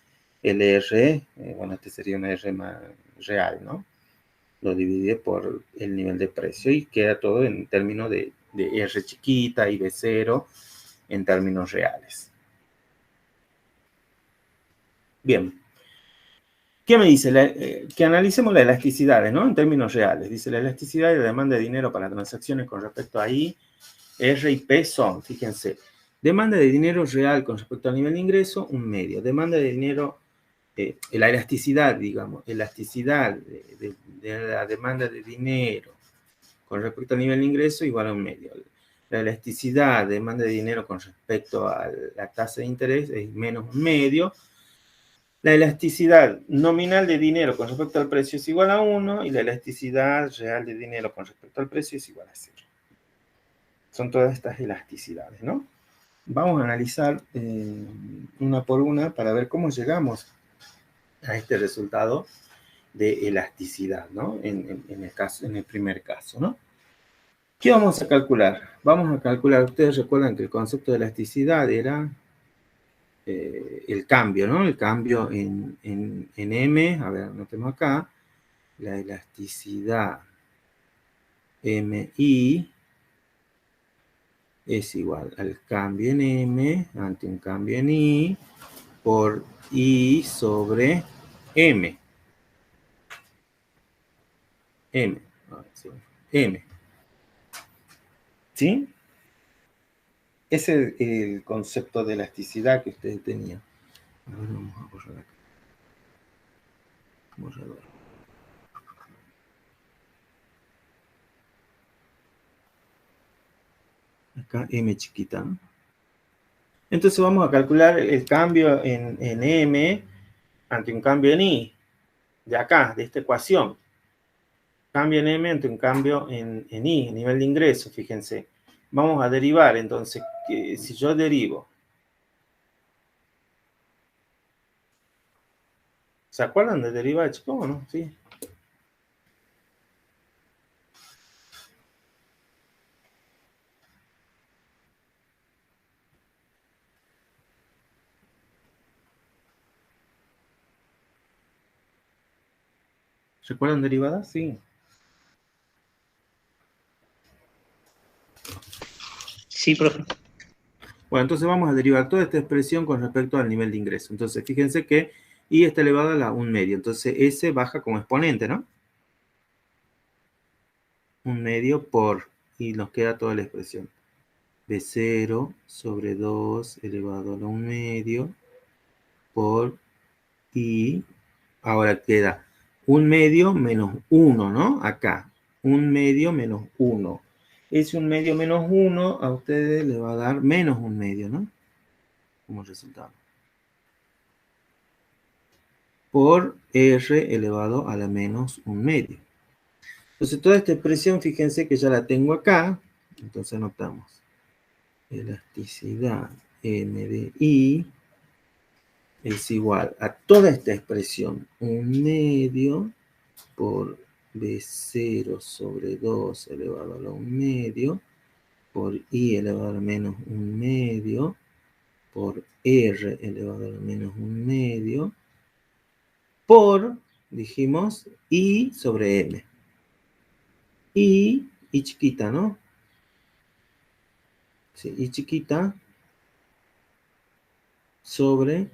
el R, bueno, este sería un R más real, ¿no? Lo divide por el nivel de precio y queda todo en términos de R chiquita y B0 en términos reales. Bien. ¿Qué me dice? Que analicemos las elasticidades, ¿no? En términos reales. Dice, la elasticidad y la demanda de dinero para transacciones con respecto a I, R y P son, fíjense, demanda de dinero real con respecto al nivel de ingreso, un medio. Demanda de dinero, la elasticidad, digamos, elasticidad de la demanda de dinero con respecto al nivel de ingreso igual a un medio. La elasticidad de demanda de dinero con respecto a la tasa de interés es menos un medio. La elasticidad nominal de dinero con respecto al precio es igual a 1 y la elasticidad real de dinero con respecto al precio es igual a 0. Son todas estas elasticidades, ¿no? Vamos a analizar una por una para ver cómo llegamos a este resultado de elasticidad, ¿no? En el primer caso, ¿no? ¿Qué vamos a calcular? Vamos a calcular, ustedes recuerdan que el concepto de elasticidad era el cambio, ¿no? El cambio en M, a ver, anotemos acá, la elasticidad MI es igual al cambio en M ante un cambio en I por I sobre M. M. M. ¿Sí? Ese es el concepto de elasticidad que ustedes tenían. A ver, vamos a borrar acá. Borrador. Acá M chiquita, ¿no? Entonces vamos a calcular el cambio en M ante un cambio en I. De acá, de esta ecuación. Cambio en M ante un cambio en I, nivel de ingreso, fíjense. Vamos a derivar, entonces, que si yo derivo. ¿Se acuerdan de derivar, chicos, o no? Sí. ¿Recuerdan derivadas? Sí. Sí, profe. Bueno, entonces vamos a derivar toda esta expresión con respecto al nivel de ingreso. Entonces, fíjense que I está elevado a la 1 medio. Entonces, S baja como exponente, ¿no? 1 medio por, y nos queda toda la expresión. B0 sobre 2 elevado a la 1 medio por I. Ahora queda 1 medio menos 1, ¿no? Acá. 1 medio menos 1. Ese 1 medio menos 1 a ustedes le va a dar menos 1 medio, ¿no? Como resultado. Por R elevado a la menos 1 medio. Entonces toda esta expresión, fíjense que ya la tengo acá. Entonces anotamos. Elasticidad M de I es igual a toda esta expresión 1 medio por B0 sobre 2 elevado a la 1 medio por I elevado a la menos 1 medio por R elevado a la menos 1 medio por, dijimos, I sobre M. I chiquita, ¿no? Sí, I chiquita sobre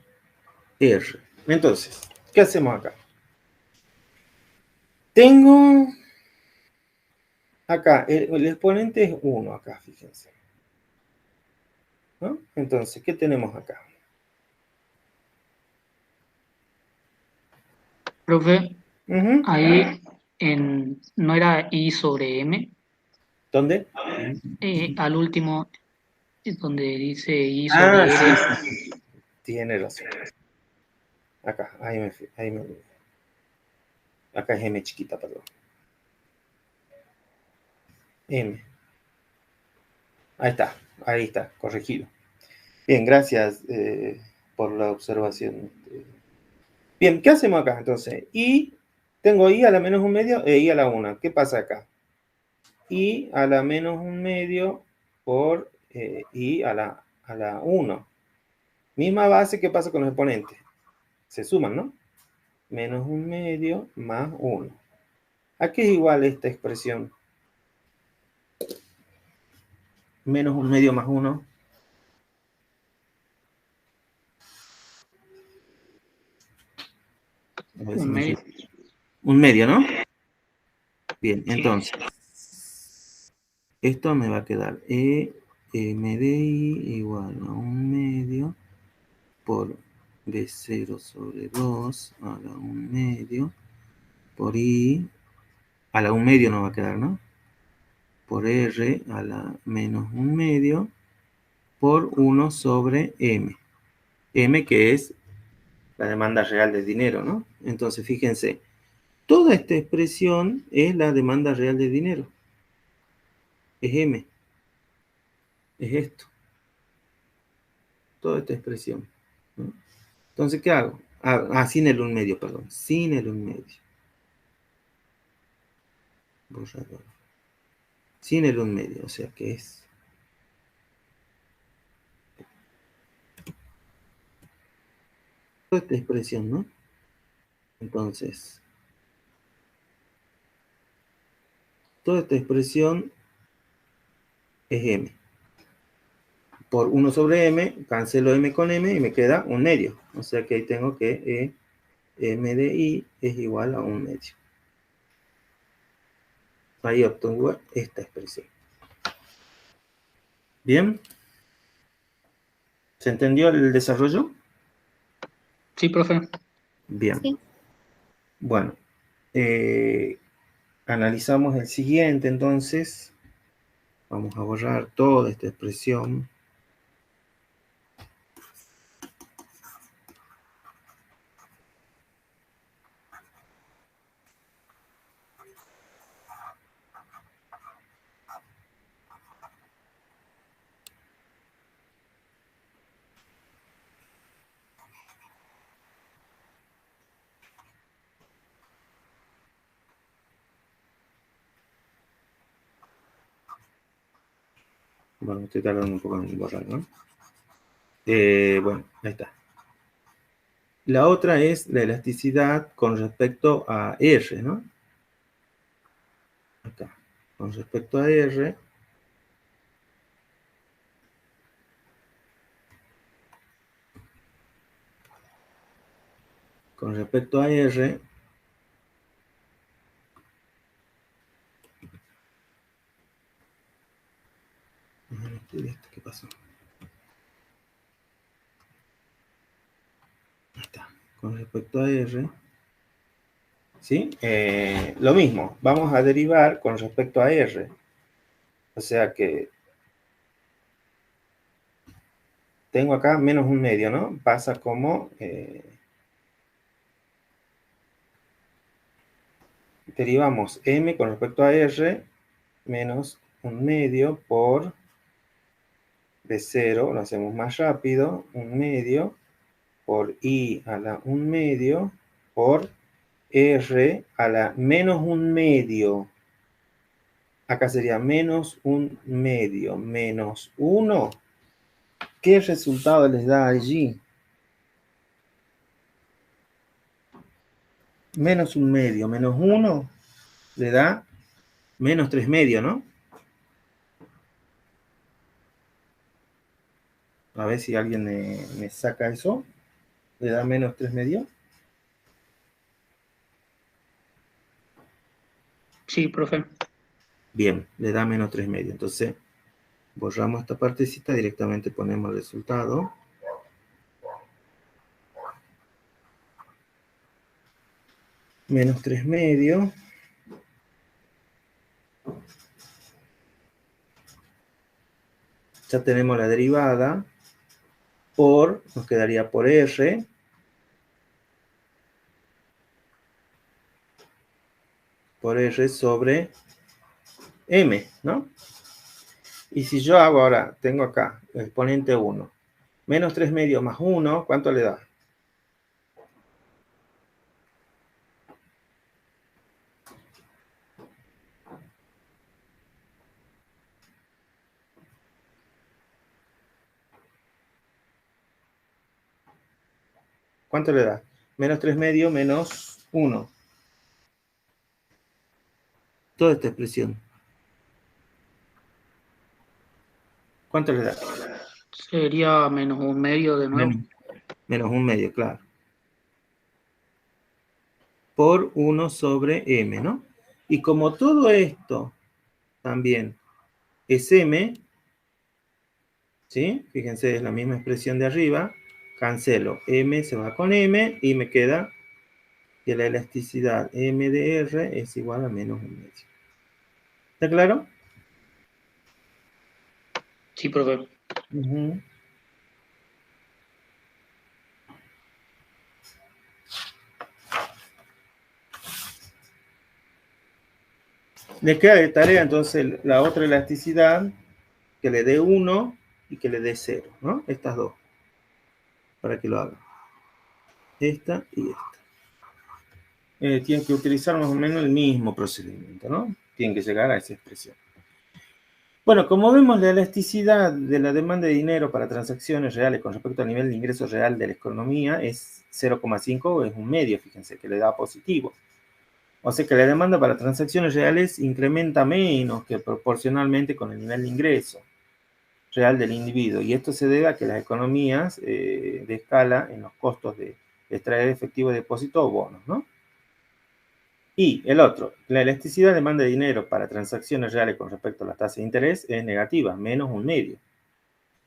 R. Entonces, ¿qué hacemos acá? Tengo acá, el exponente es 1 acá, fíjense. ¿No? Entonces, ¿qué tenemos acá? Profe, ahí no era I sobre M. ¿Dónde? Al último, donde dice I Ah, sobre sí, R. sí, sí. Tiene razón. Acá, ahí me. Acá es M chiquita, perdón. M. Ahí está, corregido. Bien, gracias por la observación. Bien, ¿qué hacemos acá entonces? Tengo I a la menos 1 medio e I a la 1. ¿Qué pasa acá? I a la menos 1 medio por I a la 1. Misma base que pasa con los exponentes. Se suman, ¿no? Menos 1 medio más 1. ¿A qué es igual esta expresión? Menos 1 medio más 1. A ver si Un me medio. fijo. Un medio, ¿no? Bien, Sí. entonces, esto me va a quedar M de I igual a un medio por B0 sobre 2 a la un medio por I a la un medio no va a quedar, ¿no? Por R a la menos un medio por 1 sobre M. M que es la demanda real de dinero, ¿no? Entonces, fíjense, toda esta expresión es la demanda real de dinero. Es M. Es esto. Toda esta expresión, ¿no? Entonces, ¿qué hago? Sin el 1 medio, perdón. Sin el 1 medio. Borrador. Sin el 1 medio, o sea que es toda esta expresión, ¿no? Entonces, toda esta expresión es M. Por 1 sobre M, cancelo M con M y me queda un medio. O sea que ahí tengo que M de I es igual a un medio. Ahí obtengo esta expresión. ¿Bien? ¿Se entendió el desarrollo? Sí, profe. Bien. Sí. Bueno, analizamos el siguiente entonces. Vamos a borrar toda esta expresión. Bueno, estoy tardando un poco en borrar, ¿no? Bueno, ahí está. La otra es la elasticidad con respecto a R, ¿no? Acá. Con respecto a R, con respecto a R, ¿qué pasó? Ahí está. Con respecto a R, ¿sí? Lo mismo, vamos a derivar con respecto a R. O sea que tengo acá menos un medio, ¿no? Pasa como derivamos M con respecto a R menos un medio por B0, lo hacemos más rápido, un medio por I a la un medio por R a la menos un medio. Acá sería menos un medio menos 1. ¿Qué resultado les da allí? Menos un medio menos 1 le da menos 3 medios, ¿no? A ver si alguien me saca eso. Le da menos 3 medios. Sí, profe. Bien, le da menos 3 medios. Entonces, borramos esta partecita, directamente ponemos el resultado. Menos 3 medios. Ya tenemos la derivada. Por, nos quedaría por R. Por R sobre M, ¿no? Y si yo hago ahora, tengo acá, el exponente 1. Menos 3 medios más 1, ¿cuánto le da? ¿Cuánto le da? Menos 3 medios menos 1. Toda esta expresión. ¿Cuánto le da? Sería menos un medio de nuevo. Menos un medio, claro. por 1 sobre m, ¿no? Y como todo esto también es m, ¿sí? Fíjense, es la misma expresión de arriba, cancelo, m se va con m y me queda que la elasticidad m de r es igual a menos 1/2. ¿Está claro? Sí, profe. Uh-huh. Le queda de tarea entonces la otra elasticidad que le dé 1 y que le dé 0, ¿no? Estas dos, para que lo hagan. Esta y esta. Tienen que utilizar más o menos el mismo procedimiento, ¿no? Tienen que llegar a esa expresión. Bueno, como vemos, la elasticidad de la demanda de dinero para transacciones reales con respecto al nivel de ingreso real de la economía es 0,5, es un medio, fíjense, que le da positivo. O sea que la demanda para transacciones reales incrementa menos que proporcionalmente con el nivel de ingreso real del individuo. Y esto se debe a que las economías de escala en los costos de extraer efectivo de depósito o bonos, ¿no? Y el otro, la elasticidad de demanda de dinero para transacciones reales con respecto a la tasa de interés es negativa, menos un medio.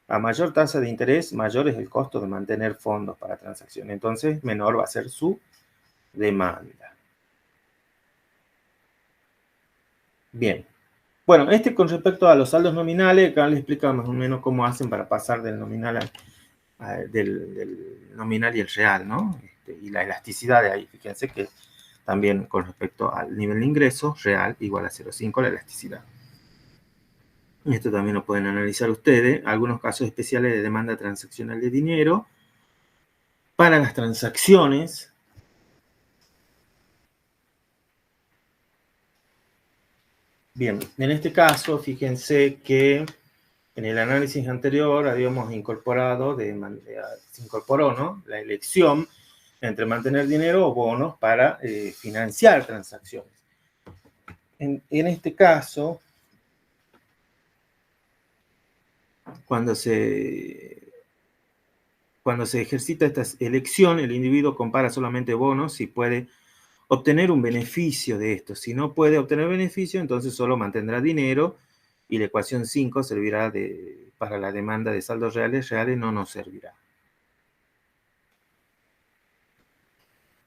A mayor tasa de interés, mayor es el costo de mantener fondos para transacciones. Entonces, menor va a ser su demanda. Bien. Bueno, con respecto a los saldos nominales, acá les explica más o menos cómo hacen para pasar del nominal del nominal y el real, ¿no? Y la elasticidad de ahí, fíjense que también con respecto al nivel de ingreso, real igual a 0,5 la elasticidad. Esto también lo pueden analizar ustedes. Algunos casos especiales de demanda transaccional de dinero. Para las transacciones, bien, en este caso, fíjense que en el análisis anterior habíamos incorporado, se incorporó, ¿no?, la elección entre mantener dinero o bonos para financiar transacciones. En este caso, cuando se ejercita esta elección, el individuo compara solamente bonos si puede obtener un beneficio de esto. Si no puede obtener beneficio, entonces solo mantendrá dinero y la ecuación 5 servirá para la demanda de saldos reales no nos servirá.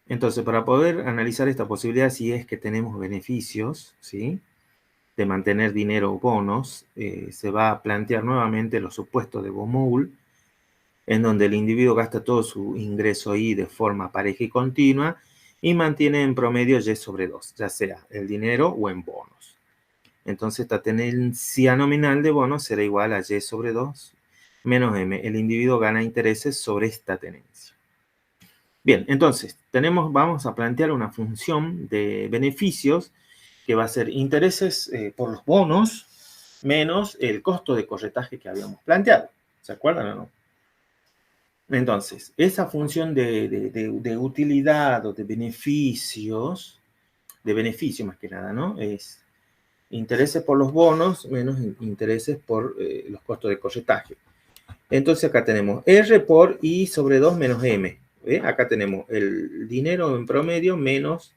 Entonces, para poder analizar esta posibilidad, si es que tenemos beneficios, ¿sí?, de mantener dinero o bonos, se va a plantear nuevamente los supuestos de Baumol, en donde el individuo gasta todo su ingreso ahí de forma pareja y continua y mantiene en promedio Y sobre 2, ya sea el dinero o en bonos. Entonces, esta tenencia nominal de bonos será igual a Y sobre 2 menos M. El individuo gana intereses sobre esta tenencia. Bien, entonces, vamos a plantear una función de beneficios que va a ser intereses por los bonos menos el costo de corretaje que habíamos planteado. ¿Se acuerdan o no? Entonces, esa función de utilidad o de beneficios más que nada, ¿no?, es intereses por los bonos menos intereses por los costos de corretaje. Entonces acá tenemos R por I sobre 2 menos M. ¿Ve? Acá tenemos el dinero en promedio menos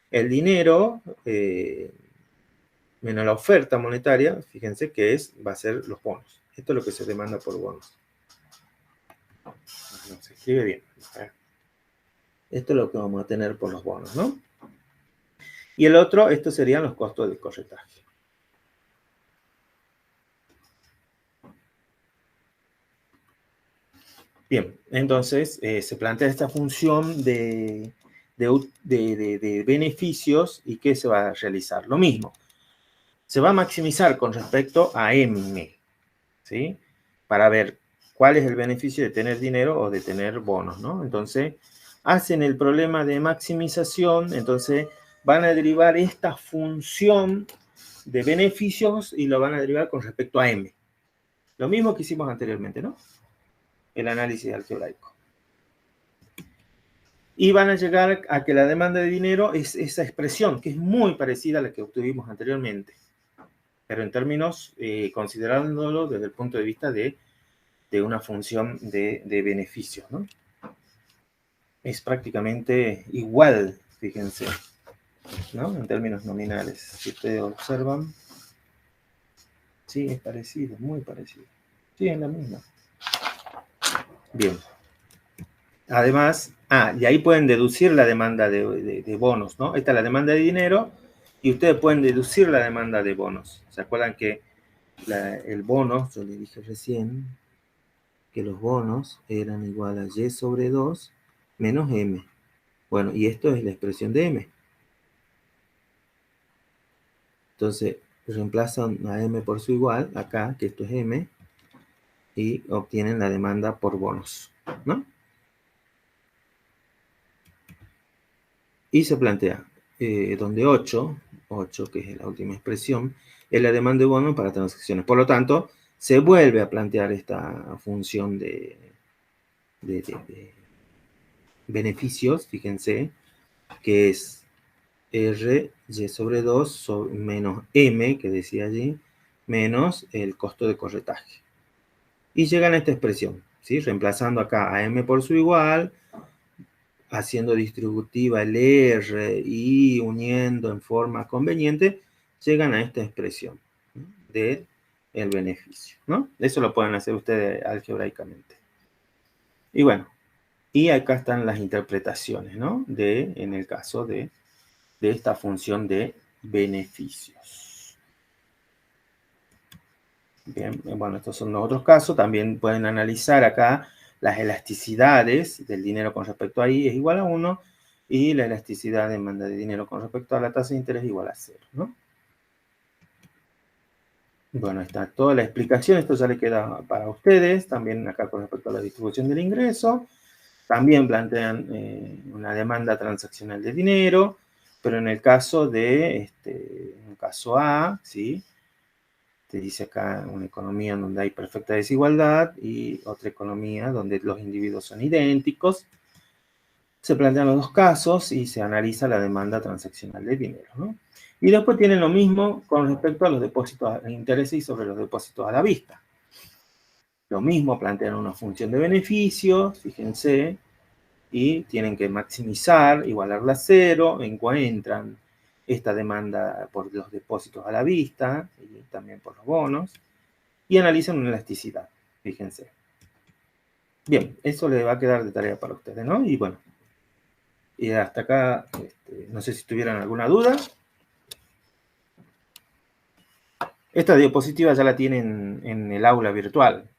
el dinero menos la oferta monetaria, fíjense que va a ser los bonos. Esto es lo que se demanda por bonos. No se escribe bien. Esto es lo que vamos a tener por los bonos, ¿no? Y el otro, estos serían los costos de corretaje. Bien, entonces se plantea esta función de beneficios y ¿qué se va a realizar? Lo mismo. Se va a maximizar con respecto a M, ¿sí?, para ver cuál es el beneficio de tener dinero o de tener bonos, ¿no? Entonces, hacen el problema de maximización, entonces van a derivar esta función de beneficios y lo van a derivar con respecto a M. Lo mismo que hicimos anteriormente, ¿no?, el análisis algebraico. Y van a llegar a que la demanda de dinero es esa expresión, que es muy parecida a la que obtuvimos anteriormente, pero en términos, considerándolo desde el punto de vista de una función de beneficios, ¿no? Es prácticamente igual fíjense, ¿no? En términos nominales. Si ustedes observan, sí, es parecido, muy parecido. Sí, es la misma. Bien. Además, y ahí pueden deducir la demanda de bonos, ¿no? Esta es la demanda de dinero y ustedes pueden deducir la demanda de bonos. ¿Se acuerdan que el bono, yo les dije recién, que los bonos eran igual a y sobre 2 menos m? Bueno, y esto es la expresión de m. Entonces, reemplazan a m por su igual, acá, que esto es m, y obtienen la demanda por bonos, ¿no? Y se plantea, donde 8, que es la última expresión, es la demanda de bonos para transacciones. Por lo tanto, se vuelve a plantear esta función de beneficios, fíjense, que es R y sobre 2 menos M, que decía allí, menos el costo de corretaje. Y llegan a esta expresión, ¿sí? Reemplazando acá a M por su igual, haciendo distributiva el R y uniendo en forma conveniente, llegan a esta expresión del beneficio, ¿no? Eso lo pueden hacer ustedes algebraicamente. Y bueno, y acá están las interpretaciones, ¿no? En el caso de esta función de beneficios. Bien, bueno, estos son los otros casos. También pueden analizar acá las elasticidades del dinero con respecto a I es igual a 1 y la elasticidad de demanda de dinero con respecto a la tasa de interés es igual a 0, ¿no? Bueno, está toda la explicación. Esto ya le queda para ustedes. También acá con respecto a la distribución del ingreso. También plantean una demanda transaccional de dinero, pero en el caso de, en el caso A, ¿sí? Te dice acá una economía en donde hay perfecta desigualdad y otra economía donde los individuos son idénticos. Se plantean los dos casos y se analiza la demanda transaccional de dinero, ¿no? Y después tienen lo mismo con respecto a los depósitos de interés y sobre los depósitos a la vista. Lo mismo, plantean una función de beneficios, fíjense, y tienen que maximizar, igualarla a 0, encuentran esta demanda por los depósitos a la vista y también por los bonos, y analizan una elasticidad, fíjense. Bien, eso le va a quedar de tarea para ustedes, ¿no? Y bueno, y hasta acá, no sé si tuvieran alguna duda. Esta diapositiva ya la tienen en el aula virtual.